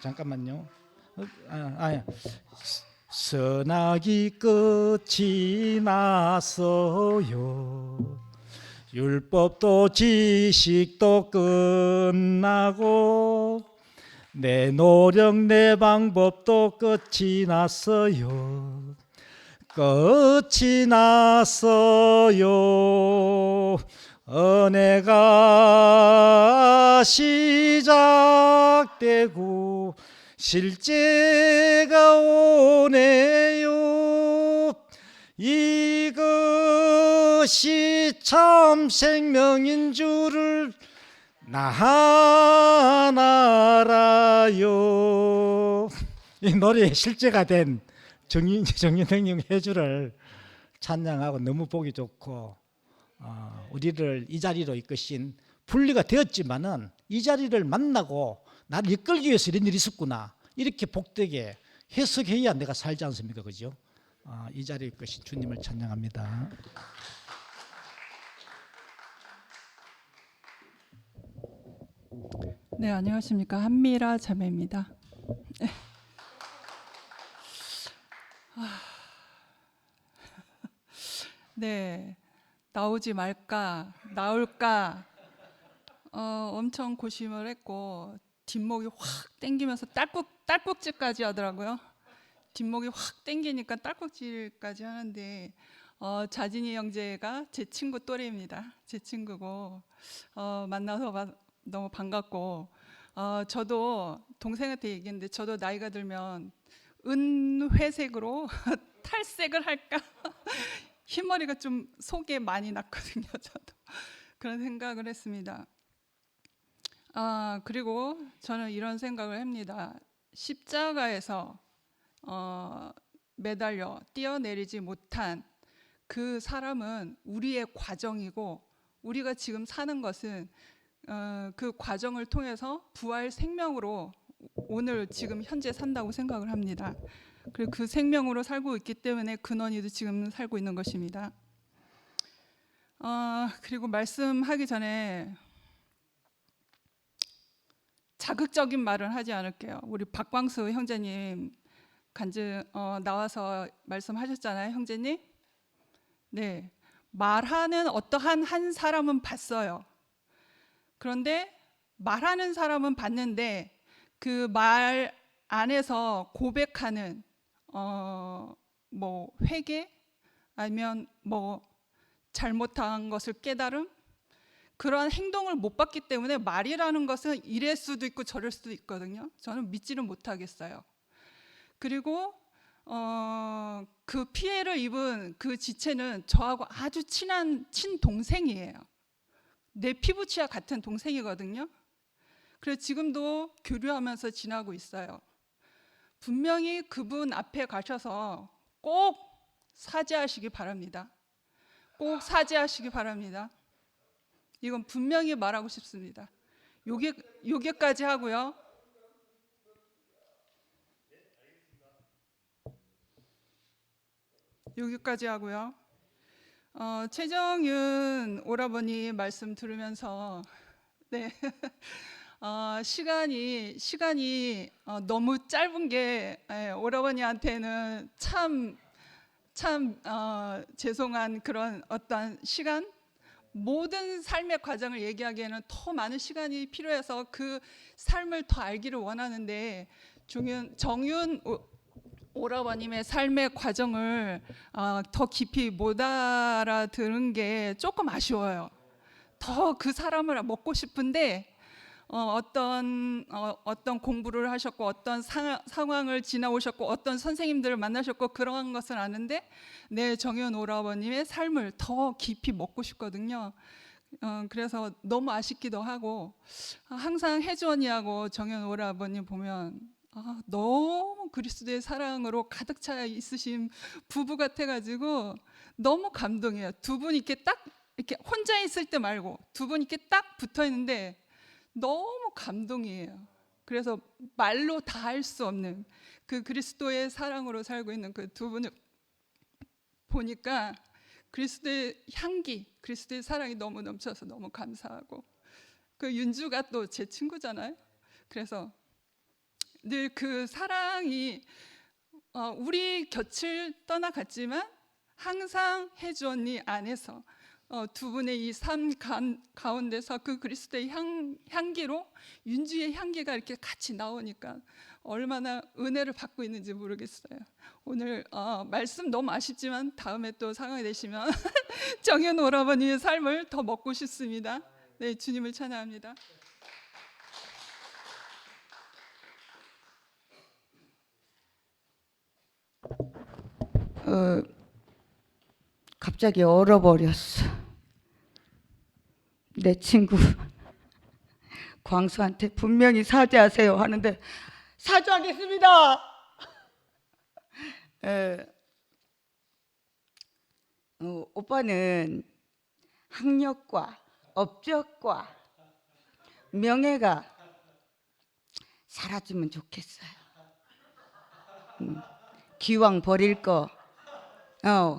S7: 잠깐만요. 선악이 끝이 나서요. 율법도 지식도 끝나고 내 노력 내 방법도 끝이 났어요. 끝이 났어요. 은혜가 시작되고 실제가 오네요. 이것이 참 생명인 줄을 나 알아요. 이 노래에 실제가 된 정윤 형님 해주를 찬양하고 너무 보기 좋고 우리를 이 자리로 이끄신 분리가 되었지만은 이 자리를 만나고 나를 이끌기 위해서 이런 일이 있었구나 이렇게 복되게 해석해야 내가 살지 않습니까? 그죠? 이 자리에 이끄신 주님을 찬양합니다.
S8: 네, 안녕하십니까. 한미라 자매입니다. 네, 나오지 말까, 나올까 엄청 고심을 했고 뒷목이 확 땡기면서 딸꾹질까지 하더라고요. 뒷목이 확 땡기니까 딸꾹질까지 하는데 자진이 형제가 제 친구 또래입니다. 제 친구고 만나서 너무 반갑고 저도 동생한테 얘기했는데 저도 나이가 들면 은회색으로 탈색을 할까 흰머리가 좀 속에 많이 났거든요. 저도 그런 생각을 했습니다. 그리고 저는 이런 생각을 합니다. 십자가에서 매달려 뛰어내리지 못한 그 사람은 우리의 과정이고 우리가 지금 사는 것은 그 과정을 통해서 부활 생명으로 오늘 지금 현재 산다고 생각을 합니다. 그리고 그 생명으로 살고 있기 때문에 근원이도 지금 살고 있는 것입니다. 그리고 말씀하기 전에 자극적인 말은 하지 않을게요. 우리 박광수 형제님 나와서 말씀하셨잖아요, 형제님. 네, 말하는 어떠한 한 사람은 봤어요. 그런데 말하는 사람은 봤는데 그 말 안에서 고백하는 뭐 회개 아니면 뭐 잘못한 것을 깨달음 그러한 행동을 못 봤기 때문에 말이라는 것은 이럴 수도 있고 저럴 수도 있거든요. 저는 믿지는 못하겠어요. 그리고 그 피해를 입은 그 지체는 저하고 아주 친한 친동생이에요. 내 피부치와 같은 동생이거든요. 그래서 지금도 교류하면서 지나고 있어요. 분명히 그분 앞에 가셔서 꼭 사죄하시기 바랍니다. 꼭 사죄하시기 바랍니다. 이건 분명히 말하고 싶습니다. 요게까지 하고요. 여기까지 하고요. 최정윤 오라버니 말씀 들으면서 네. 시간이 너무 짧은 게 오라버니한테는 참 죄송한 그런 어떤 시간 모든 삶의 과정을 얘기하기에는 더 많은 시간이 필요해서 그 삶을 더 알기를 원하는데 정윤 오라버님의 삶의 과정을 더 깊이 못 알아들은 게 조금 아쉬워요. 더 그 사람을 먹고 싶은데 어떤 공부를 하셨고 어떤 상황을 지나오셨고 어떤 선생님들을 만나셨고 그런 것을 아는데 정현 오라버님의 삶을 더 깊이 먹고 싶거든요. 그래서 너무 아쉽기도 하고 항상 혜주 언니하고 정현 오라버님 보면 너무 그리스도의 사랑으로 가득 차 있으신 부부 같아가지고 너무 감동해요. 두 분 이렇게 딱 이렇게 혼자 있을 때 말고 두 분 이렇게 딱 붙어 있는데 너무 감동이에요. 그래서 말로 다 할 수 없는 그 그리스도의 사랑으로 살고 있는 그 두 분을 보니까 그리스도의 향기, 그리스도의 사랑이 너무 넘쳐서 너무 감사하고 그 윤주가 또 제 친구잖아요. 그래서 늘 그 사랑이 우리 곁을 떠나갔지만 항상 혜주 언니 안에서 두 분의 이 삶 가운데서 그 그리스도의 향기로 윤주의 향기가 이렇게 같이 나오니까 얼마나 은혜를 받고 있는지 모르겠어요. 오늘 말씀 너무 아쉽지만 다음에 또 상황이 되시면 정현 오라버니의 삶을 더 먹고 싶습니다. 네, 주님을 찬양합니다.
S9: 갑자기 얼어버렸어. 내 친구 광수한테 분명히 사죄하세요 하는데 사죄하겠습니다. 오빠는 학력과 업적과 명예가 사라지면 좋겠어요. 기왕 버릴 거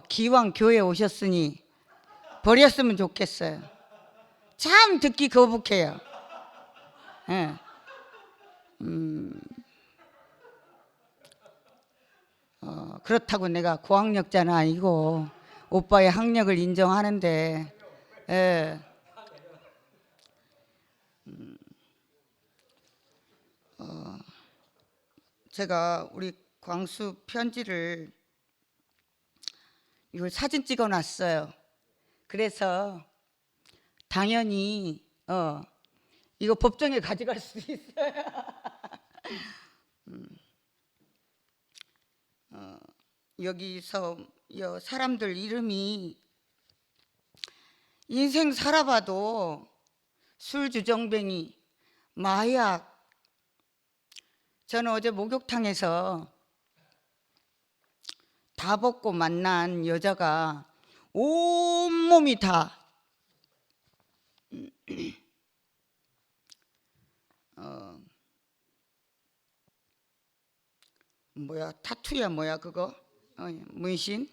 S9: 기왕 교회 오셨으니 버렸으면 좋겠어요. 참 듣기 거북해요. 그렇다고 내가 고학력자는 아니고 오빠의 학력을 인정하는데 제가 우리 광수 편지를 이걸 사진 찍어 놨어요. 그래서 당연히 이거 법정에 가져갈 수 있어요. 여기서 사람들 이름이 인생 살아봐도 술주정뱅이, 마약. 저는 어제 목욕탕에서 다 벗고 만난 여자가 온몸이 다 타투야 그거 문신.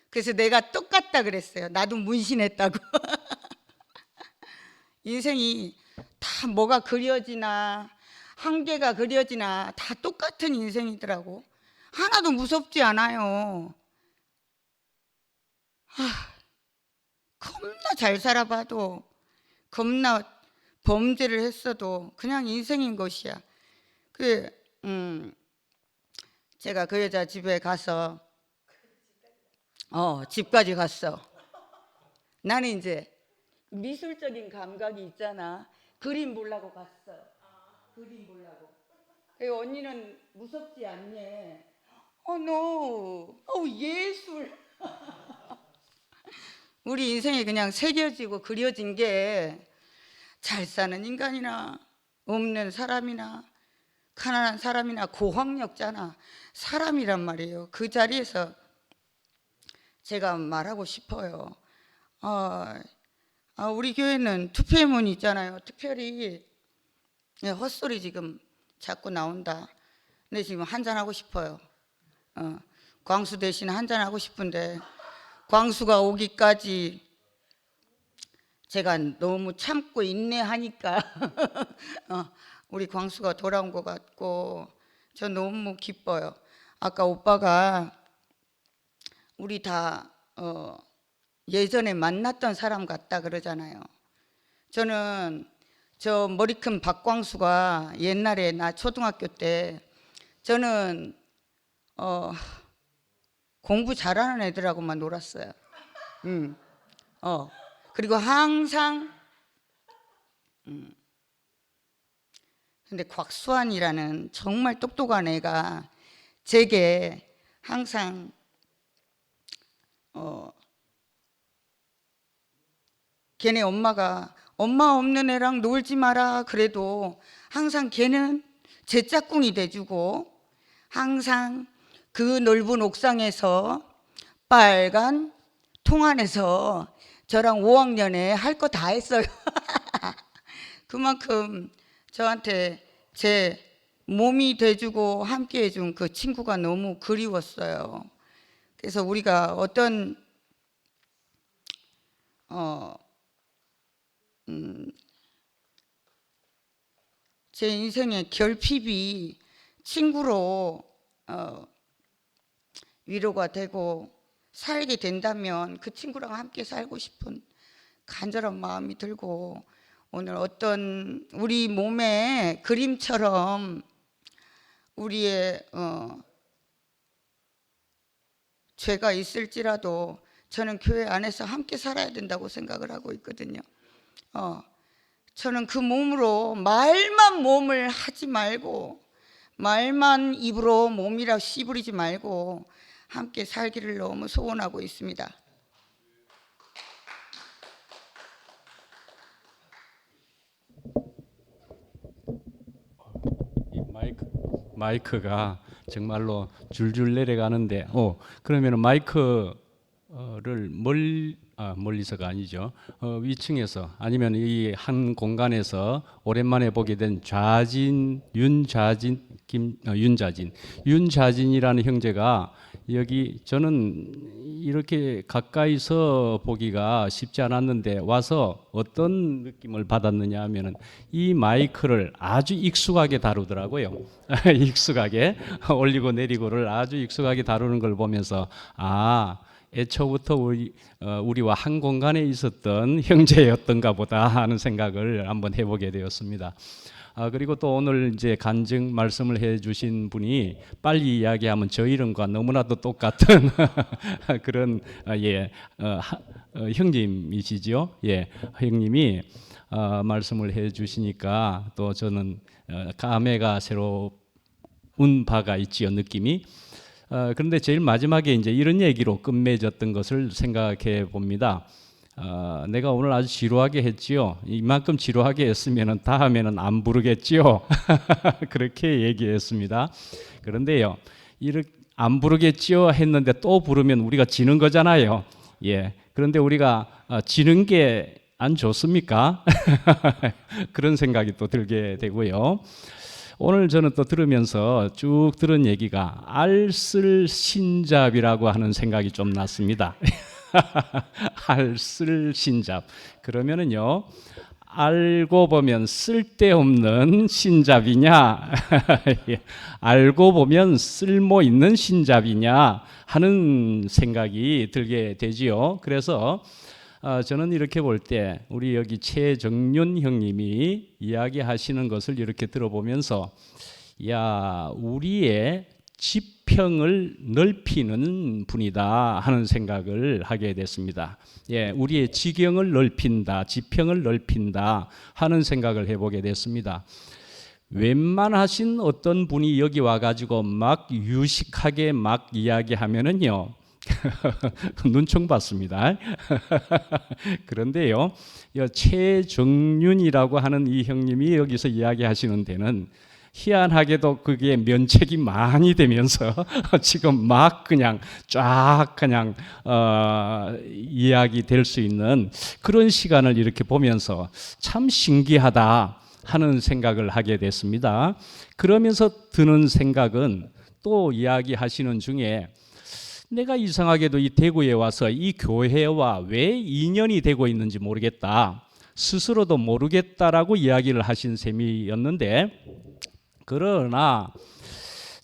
S9: 그래서 내가 똑같다 그랬어요. 나도 문신했다고. 인생이 다 뭐가 그려지나 한계가 그려지나 다 똑같은 인생이더라고. 하나도 무섭지 않아요. 겁나 잘 살아봐도 겁나 범죄를 했어도 그냥 인생인 것이야. 제가 그 여자 집에 가서 집까지 갔어. 나는 이제 미술적인 감각이 있잖아. 그림 보려고 갔어. 그림 보려고. 언니는 무섭지 않니? 예술. 우리 인생이 그냥 새겨지고 그려진 게 잘 사는 인간이나 없는 사람이나 가난한 사람이나 고학력자나 사람이란 말이에요. 그 자리에서 제가 말하고 싶어요. 우리 교회는 투표문 있잖아요. 특별히 헛소리 지금 자꾸 나온다. 근데 지금 한잔하고 싶어요. 광수 대신 한잔하고 싶은데 광수가 오기까지 제가 너무 참고 인내하니까 우리 광수가 돌아온 것 같고 저 너무 기뻐요. 아까 오빠가 우리 다 예전에 만났던 사람 같다 그러잖아요. 저는 저 머리 큰 박광수가 옛날에 나 초등학교 때 저는 공부 잘하는 애들하고만 놀았어요. 그리고 항상 근데 곽수환이라는 정말 똑똑한 애가 제게 항상 걔네 엄마가 엄마 없는 애랑 놀지 마라 그래도 항상 걔는 제 짝꿍이 돼주고 항상 그 넓은 옥상에서 빨간 통 안에서 저랑 5학년에 할 거 다 했어요. 그만큼 저한테 제 몸이 돼주고 함께 해준 그 친구가 너무 그리웠어요. 그래서 우리가 어떤 제 인생의 결핍이 친구로 위로가 되고 살게 된다면 그 친구랑 함께 살고 싶은 간절한 마음이 들고, 오늘 어떤 우리 몸의 그림처럼 우리의 죄가 있을지라도 저는 교회 안에서 함께 살아야 된다고 생각을 하고 있거든요. 저는 그 몸으로 말만 몸을 하지 말고, 말만 입으로 몸이라 씨부리지 말고 함께 살기를 너무 소원하고 있습니다.
S10: 이 마이크가 정말로 줄줄 내려가는데, 그러면은 마이크를 멀리서가 아니죠. 위층에서 아니면 이 한 공간에서 오랜만에 보게 된 윤자진이라는 형제가 여기, 저는 이렇게 가까이서 보기가 쉽지 않았는데 와서 어떤 느낌을 받았느냐 하면은 이 마이크를 아주 익숙하게 다루더라고요. 익숙하게 올리고 내리고를 아주 익숙하게 다루는 걸 보면서, 애초부터 우리와 한 공간에 있었던 형제였던가 보다 하는 생각을 한번 해보게 되었습니다. 그리고 또 오늘 이제 간증 말씀을 해주신 분이 빨리 이야기하면 저 이름과 너무나도 똑같은 그런 형님이시죠. 형님이 말씀을 해주시니까 또 저는 감회가 새로운 바가 있지요, 느낌이. 그런데 제일 마지막에 이제 이런 얘기로 끝맺었던 것을 생각해 봅니다. 내가 오늘 아주 지루하게 했지요. 이만큼 지루하게 했으면 다음에는 안 부르겠지요. 그렇게 얘기했습니다. 그런데요, 이렇게 안 부르겠지요 했는데 또 부르면 우리가 지는 거잖아요. 그런데 우리가 지는 게 안 좋습니까? 그런 생각이 또 들게 되고요. 오늘 저는 또 들으면서 쭉 들은 얘기가 알쓸신잡이라고 하는 생각이 좀 났습니다. 알쓸신잡. 그러면은요, 알고 보면 쓸데없는 신잡이냐, 알고 보면 쓸모 있는 신잡이냐 하는 생각이 들게 되지요. 그래서 저는 이렇게 볼 때 우리 여기 최정윤 형님이 이야기하시는 것을 이렇게 들어보면서, 우리의 지평을 넓히는 분이다 하는 생각을 하게 됐습니다. 우리의 지경을 넓힌다, 지평을 넓힌다 하는 생각을 해보게 됐습니다. 웬만하신 어떤 분이 여기 와가지고 막 유식하게 막 이야기하면은요, 눈총 받습니다. 그런데요, 최정윤이라고 하는 이 형님이 여기서 이야기하시는 데는 희한하게도 그게 면책이 많이 되면서 지금 막 그냥 쫙 그냥 이야기 될 수 있는 그런 시간을 이렇게 보면서 참 신기하다 하는 생각을 하게 됐습니다. 그러면서 드는 생각은, 또 이야기하시는 중에 내가 이상하게도 이 대구에 와서 이 교회와 왜 인연이 되고 있는지 모르겠다, 스스로도 모르겠다라고 이야기를 하신 셈이었는데, 그러나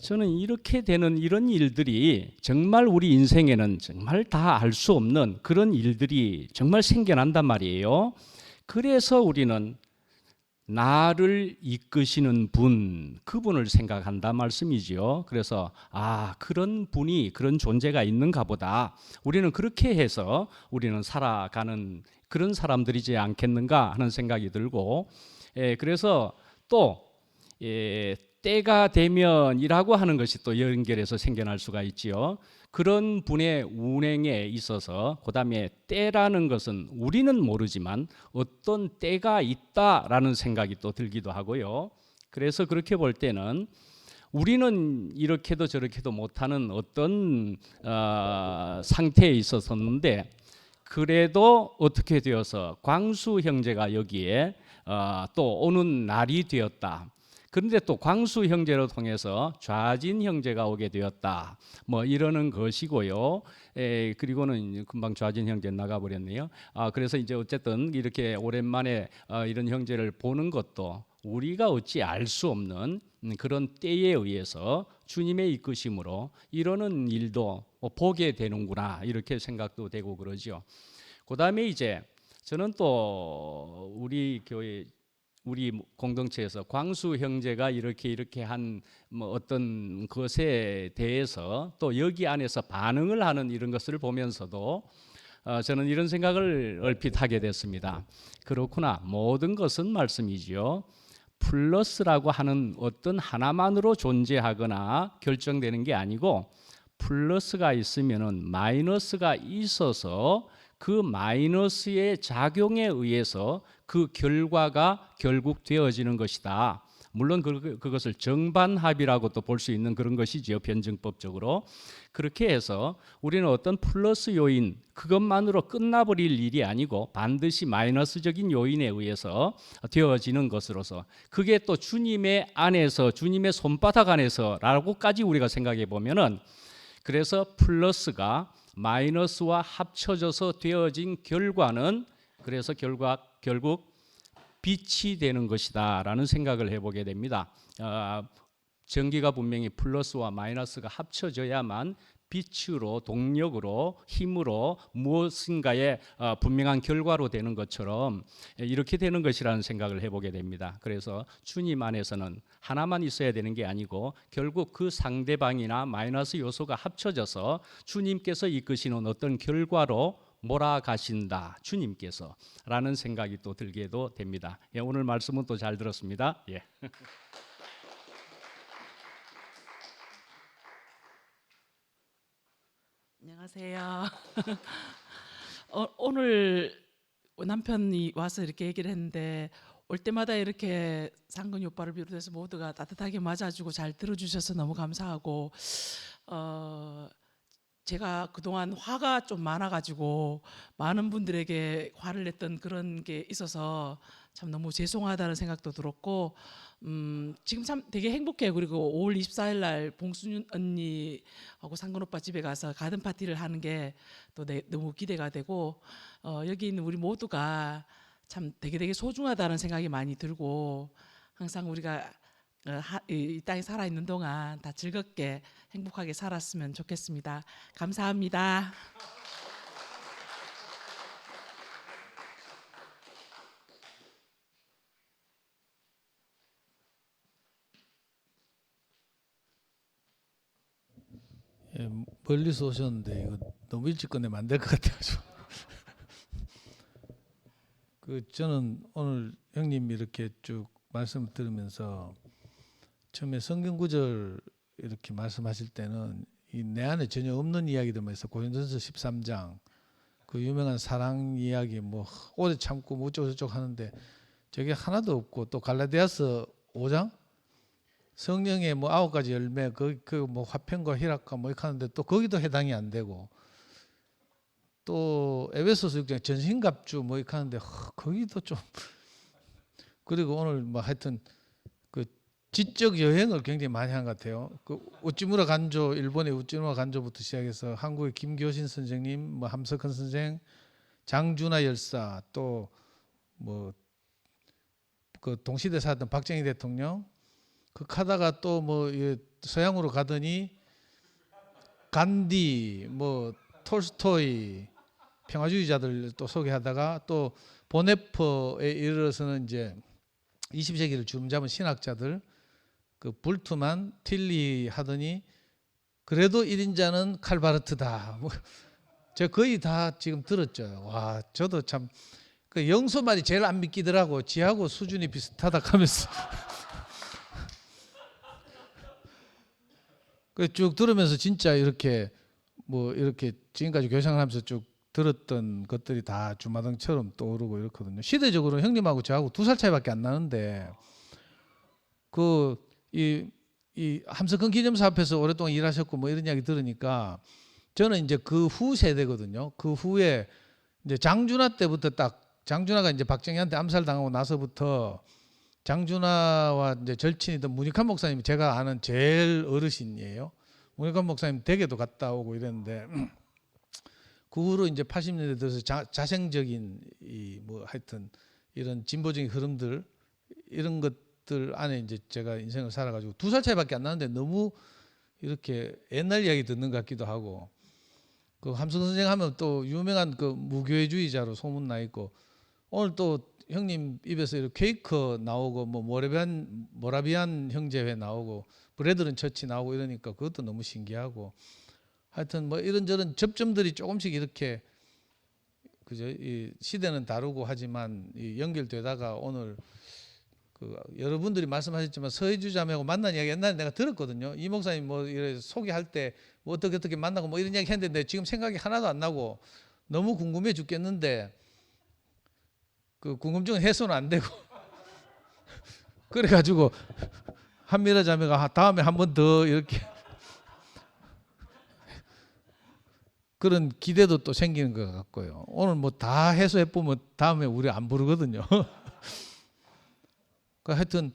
S10: 저는 이렇게 되는 이런 일들이 정말 우리 인생에는 정말 다 알 수 없는 그런 일들이 정말 생겨난단 말이에요. 그래서 우리는 나를 이끄시는 분, 그분을 생각한다 말씀이지요. 그래서 그런 분이, 그런 존재가 있는가 보다, 우리는 그렇게 해서 우리는 살아가는 그런 사람들이지 않겠는가 하는 생각이 들고, 그래서 또 때가 되면이라고 하는 것이 또 연결해서 생겨날 수가 있지요. 그런 분의 운행에 있어서 그다음에 때라는 것은 우리는 모르지만 어떤 때가 있다라는 생각이 또 들기도 하고요. 그래서 그렇게 볼 때는 우리는 이렇게도 저렇게도 못하는 어떤 상태에 있었었는데 그래도 어떻게 되어서 광수 형제가 여기에 또 오는 날이 되었다. 그런데 또 광수 형제로 통해서 좌진 형제가 오게 되었다. 뭐 이러는 것이고요. 그리고는 금방 좌진 형제 나가버렸네요. 그래서 이제 어쨌든 이렇게 오랜만에 이런 형제를 보는 것도 우리가 어찌 알 수 없는 그런 때에 의해서 주님의 이끄심으로 이러는 일도 보게 되는구나 이렇게 생각도 되고 그러죠. 그다음에 이제 저는 또 우리 교회 우리 공동체에서 광수 형제가 이렇게 한 뭐 어떤 것에 대해서 또 여기 안에서 반응을 하는 이런 것을 보면서도 저는 이런 생각을 얼핏 하게 됐습니다. 그렇구나. 모든 것은 말씀이지요. 플러스라고 하는 어떤 하나만으로 존재하거나 결정되는 게 아니고 플러스가 있으면은 마이너스가 있어서 그 마이너스의 작용에 의해서 그 결과가 결국 되어지는 것이다. 물론 그것을 정반합이라고 또 볼 수 있는 그런 것이지요. 변증법적으로. 그렇게 해서 우리는 어떤 플러스 요인 그것만으로 끝나버릴 일이 아니고 반드시 마이너스적인 요인에 의해서 되어지는 것으로서 그게 또 주님의 안에서 주님의 손바닥 안에서라고까지 우리가 생각해 보면은 그래서 플러스가 마이너스와 합쳐져서 되어진 결과는 그래서 결국 빛이 되는 것이다라는 생각을 해보게 됩니다. 전기가 분명히 플러스와 마이너스가 합쳐져야만 빛으로 동력으로 힘으로 무엇인가의 분명한 결과로 되는 것처럼 이렇게 되는 것이라는 생각을 해보게 됩니다. 그래서 주님 안에서는 하나만 있어야 되는 게 아니고 결국 그 상대방이나 마이너스 요소가 합쳐져서 주님께서 이끄시는 어떤 결과로 몰아가신다. 주님께서 라는 생각이 또 들게도 됩니다. 오늘 말씀은 또 잘 들었습니다. 예.
S11: 안녕하세요. 오늘 남편이 와서 이렇게 얘기를 했는데 올 때마다 이렇게 상근이 오빠를 비롯해서 모두가 따뜻하게 맞아주고 잘 들어주셔서 너무 감사하고 제가 그동안 화가 좀 많아가지고 많은 분들에게 화를 냈던 그런 게 있어서 참 너무 죄송하다는 생각도 들었고 지금 참 되게 행복해요. 그리고 5월 24일 날 봉순 언니하고 상근 오빠 집에 가서 가든 파티를 하는 게 또 너무 기대가 되고 여기 있는 우리 모두가 참 되게 소중하다는 생각이 많이 들고 항상 우리가 이 땅에 살아있는 동안 다 즐겁게 행복하게 살았으면 좋겠습니다. 감사합니다.
S1: 예, 멀리서 오셨는데 이거 너무 일찍 끝내면 안 될 것 같아가지고 저는 오늘 형님 이렇게 쭉 말씀을 들으면서 처음에 성경 구절 이렇게 말씀하실 때는 내 안에 전혀 없는 이야기들만 해서 고린도전서 13장 그 유명한 사랑 이야기 뭐 오래 참고 뭐 어쩌고저쩌고 하는데 저게 하나도 없고 또 갈라디아서 5장 성령의 뭐 9가지 열매 그 뭐 화평과 희락과 뭐 이렇게 하는데 또 거기도 해당이 안 되고 또 에베소서 6장 전신갑주 뭐 이렇게 하는데 거기도 좀 그리고 오늘 뭐 하여튼 그 지적 여행을 굉장히 많이 한 것 같아요. 그 우찌무라 간조 일본의 우찌무라 간조부터 시작해서 한국의 김교신 선생님, 뭐 함석헌 선생, 장준하 열사 또 뭐 그 동시대 살았던 박정희 대통령 그 하다가 또 뭐 서양으로 가더니 간디 뭐 톨스토이 평화주의자들 또 소개하다가 또 보네퍼에 이르러서는 이제 20세기를 주름 잡은 신학자들 그 불트만 틸리 하더니 그래도 1인자는 칼바르트다. 뭐 제가 거의 다 지금 들었죠. 와 저도 참 그 영소 말이 제일 안 믿기더라고. 지하고 수준이 비슷하다 하면서 그 쭉 들으면서 진짜 이렇게 뭐 이렇게 지금까지 교생을 하면서 쭉 들었던 것들이 다 주마등처럼 떠오르고 이렇거든요. 시대적으로 형님하고 저하고 2살 차이밖에 안 나는데 이 함석헌 기념사 앞에서 오랫동안 일하셨고 뭐 이런 이야기 들으니까 저는 이제 그 후 세대거든요. 그 후에 이제 장준하 때부터 딱 장준하가 이제 박정희한테 암살당하고 나서부터 장준하와 이제 절친이던 문익환 목사님이 제가 아는 제일 어르신이에요. 문익환 목사님 댁에도 갔다 오고 이랬는데 그 후로 이제 80년대 들어서 자생적인 이 뭐 하여튼 이런 진보적인 흐름들 이런 것들 안에 이제 제가 인생을 살아가지고 2살 차이밖에 안 나는데 너무 이렇게 옛날 이야기 듣는 것 같기도 하고 그 함석헌 선생 하면 또 유명한 그 무교회주의자로 소문나 있고 오늘 또 형님 입에서 이렇게 퀘이커 나오고 뭐 모라비안 형제회 나오고 브래들은 처치 나오고 이러니까 그것도 너무 신기하고 하여튼 뭐 이런저런 접점들이 조금씩 이렇게 그죠? 이 시대는 다르고 하지만 이 연결되다가 오늘 그 여러분들이 말씀하셨지만 서해주 자매하고 만난 이야기 옛날에 내가 들었거든요. 이 목사님 뭐 이래 소개할 때 뭐 어떻게 만나고 뭐 이런 이야기 했는데 지금 생각이 하나도 안 나고 너무 궁금해 죽겠는데 그 궁금증은 해소는 안 되고 그래가지고 한미라 자매가 다음에 한 번 더 이렇게 그런 기대도 또 생기는 것 같고요. 오늘 뭐 다 해소해 보면 다음에 우리 안 부르거든요. 그 하여튼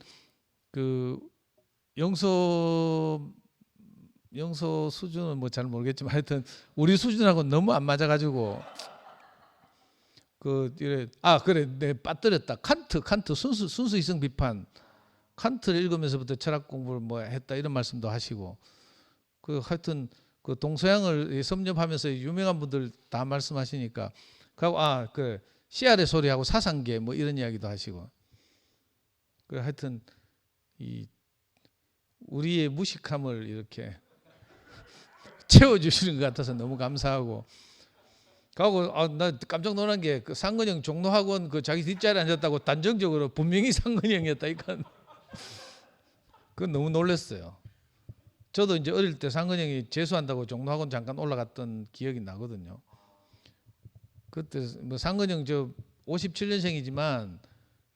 S1: 그 영서 수준은 뭐 잘 모르겠지만 하여튼 우리 수준하고 너무 안 맞아가지고 그 이래 그래 내 빠뜨렸다. 칸트 순수 이성 비판 칸트를 읽으면서부터 철학 공부를 뭐 했다 이런 말씀도 하시고 그 하여튼 그 동서양을 섭렵하면서 유명한 분들 다 말씀하시니까 그 씨알의 소리하고 사상계 뭐 이런 이야기도 하시고 그 하여튼 이 우리의 무식함을 이렇게 채워주시는 것 같아서 너무 감사하고 나 깜짝 놀란 게 그 상근형 종로학원 그 자기 뒷자리에 앉았다고 단정적으로 분명히 상근형이었다 이건 그건 너무 놀랐어요. 저도 이제 어릴 때 상근형이 재수한다고 종로학원 잠깐 올라갔던 기억이 나거든요. 그때 뭐 상근형 저 57년생이지만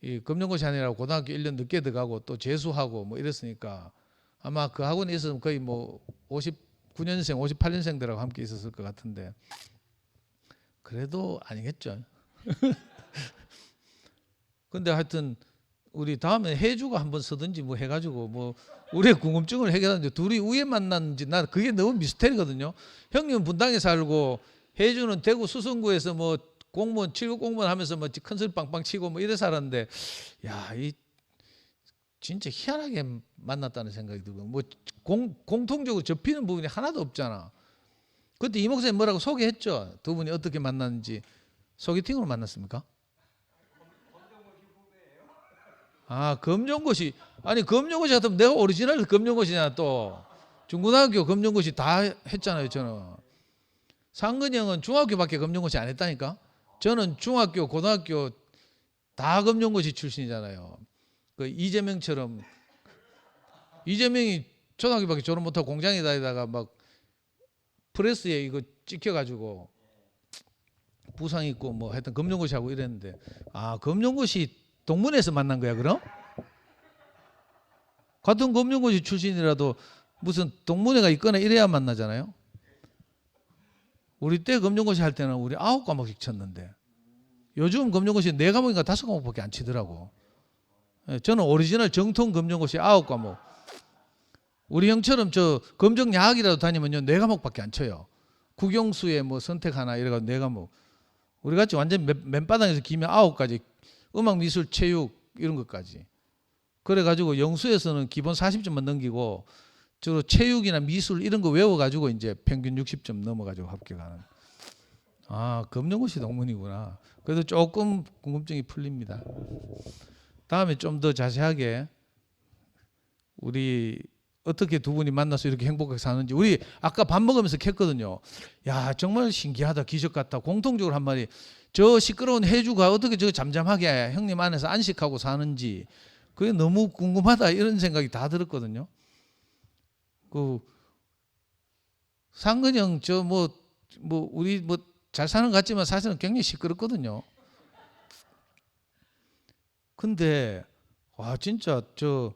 S1: 이 금년고시 아니라고 고등학교 1년 늦게 들어가고 또 재수하고 뭐 이랬으니까 아마 그 학원에 있었으면 거의 뭐 59년생, 58년생들하고 함께 있었을 것 같은데 그래도 아니겠죠. 근데 하여튼 우리 다음에 해주가 한번 서든지 뭐 해가지고 뭐 우리의 궁금증을 해결하는데 둘이 우에 만났는지 나 그게 너무 미스테리거든요. 형님은 분당에 살고 해주는 대구 수성구에서 뭐 공무원 7급 공무원 하면서 뭐 큰 소리 빵빵 치고 뭐 이래 살았는데 이 진짜 희한하게 만났다는 생각이 들고 뭐 공통적으로 접히는 부분이 하나도 없잖아. 그때 이 목사님 뭐라고 소개했죠. 두 분이 어떻게 만났는지. 소개팅으로 만났습니까? 검정고시. 아니 검정고시 같으면 내가 오리지널 검정고시냐 또. 중고등학교 검정고시 다 했잖아요 저는. 상근형은 중학교밖에 검정고시 안 했다니까. 저는 중학교 고등학교 다 검정고시 출신이잖아요. 그 이재명처럼 이재명이 초등학교밖에 졸업 못하고 공장에 다니다가 막 프레스에 이거 찍혀가지고 부상 있고 뭐 하여튼 검정고시 하고 이랬는데 검정고시 동문회에서 만난 거야 그럼? 같은 검정고시 출신이라도 무슨 동문회가 있거나 이래야 만나잖아요. 우리 때 검정고시 할 때는 우리 9과목씩 쳤는데 요즘 검정고시 4과목인가 5과목밖에 안 치더라고. 저는 오리지널 정통 검정고시 9과목. 우리 형처럼 저 검정야학이라도 다니면요 4과목밖에 안 쳐요. 국영수에 뭐 선택 하나 이래가지고 4과목. 우리 같이 완전 맨바닥에서 기면 9까지 음악 미술 체육 이런 것까지. 그래가지고 영수에서는 기본 40점만 넘기고 저 체육이나 미술 이런 거 외워가지고 이제 평균 60점 넘어가지고 합격하는. 검정고시 동문이구나. 그래도 조금 궁금증이 풀립니다. 다음에 좀 더 자세하게 우리 어떻게 두 분이 만나서 이렇게 행복하게 사는지 우리 아까 밥 먹으면서 캤거든요. 야 정말 신기하다 기적 같다. 공통적으로 한 말이 저 시끄러운 해주가 어떻게 저 잠잠하게 형님 안에서 안식하고 사는지 그게 너무 궁금하다 이런 생각이 다 들었거든요. 상근형 저 뭐 우리 뭐 잘 사는 것 같지만 사실은 굉장히 시끄럽거든요. 근데 와 진짜 저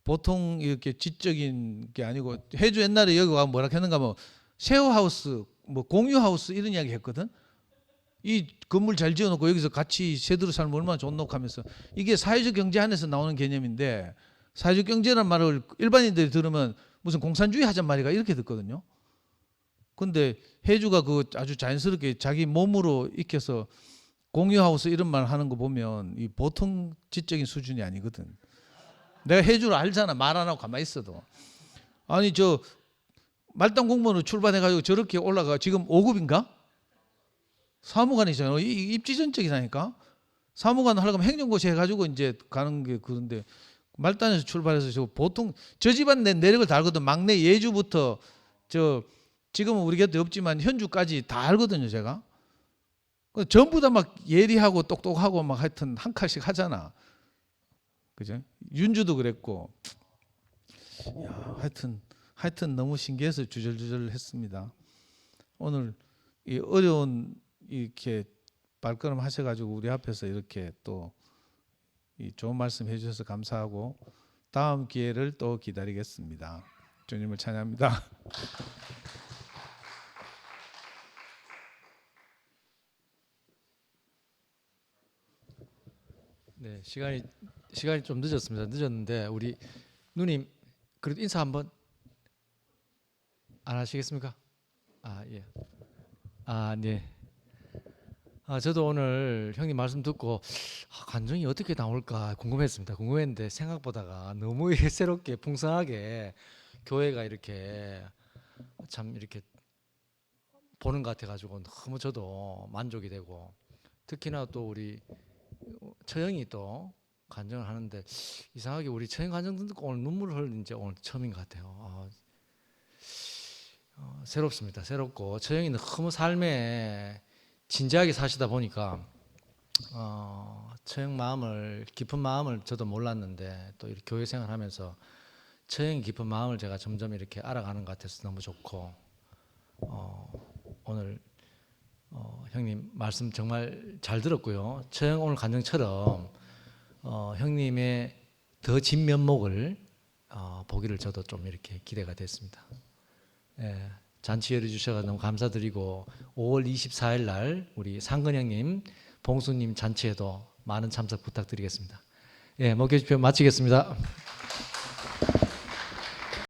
S1: 보통 이렇게 지적인 게 아니고 해주 옛날에 여기 와 뭐라 했는가 뭐 쉐어하우스 뭐 공유하우스 이런 이야기 했거든. 이 건물 잘 지어놓고 여기서 같이 세대로 살면 얼마나 좋노 하면서 이게 사회적 경제 안에서 나오는 개념인데 사회적 경제란 말을 일반인들이 들으면 무슨 공산주의 하잔 말이가 이렇게 듣거든요. 근데 해주가 그 아주 자연스럽게 자기 몸으로 익혀서 공유하우스 이런 말 하는 거 보면 이 보통 지적인 수준이 아니거든. 내가 해주를 알잖아. 말 안 하고 가만히 있어도. 아니 저 말단 공무원으로 출발해가지고 저렇게 올라가 지금 5급인가? 사무관이잖아요. 입지전적이라니까. 사무관 하려면 행정고시 해가지고 이제 가는 게 그런데 말단에서 출발해서 저 보통 저 집안 내 내력을 다 알거든. 막내 예주부터 저 지금은 우리 곁에 없지만 현주까지 다 알거든요. 제가. 전부 다 막 예리하고 똑똑하고 막 하여튼 한 칸씩 하잖아. 그죠? 윤주도 그랬고. 야, 하여튼 너무 신기해서 주절주절 했습니다. 오늘 이 어려운 이렇게 발걸음 하셔가지고 우리 앞에서 이렇게 또 이 좋은 말씀 해주셔서 감사하고 다음 기회를 또 기다리겠습니다. 주님을 찬양합니다. 네, 시간이 좀 늦었습니다. 늦었는데 우리 누님 그래도 인사 한번 안 하시겠습니까? 아 예. 아 네. 아 저도 오늘 형님 말씀 듣고 간증이 어떻게 나올까 궁금했습니다. 궁금했는데 생각보다가 너무 새롭게 풍성하게 교회가 이렇게 참 이렇게 보는 것 같아가지고 너무 저도 만족이 되고 특히나 또 우리 처형이 또 간증을 하는데 이상하게 우리 처형 간증 듣고 오늘 눈물을 흘린 지 오늘 처음인 것 같아요. 새롭습니다. 새롭고 처형이 너무 삶에 진지하게 사시다 보니까 처형 마음을 깊은 마음을 저도 몰랐는데 또 이렇게 교회 생활하면서 처형의 깊은 마음을 제가 점점 이렇게 알아가는 것 같아서 너무 좋고 오늘 형님 말씀 정말 잘 들었고요. 처형 오늘 간증처럼 형님의 더 진면목을 보기를 저도 좀 이렇게 기대가 됐습니다. 예, 잔치 열어 주셔서 너무 감사드리고 5월 24일 날 우리 상근 형님, 봉수님 잔치에도 많은 참석 부탁드리겠습니다. 예, 목회 집회 마치겠습니다.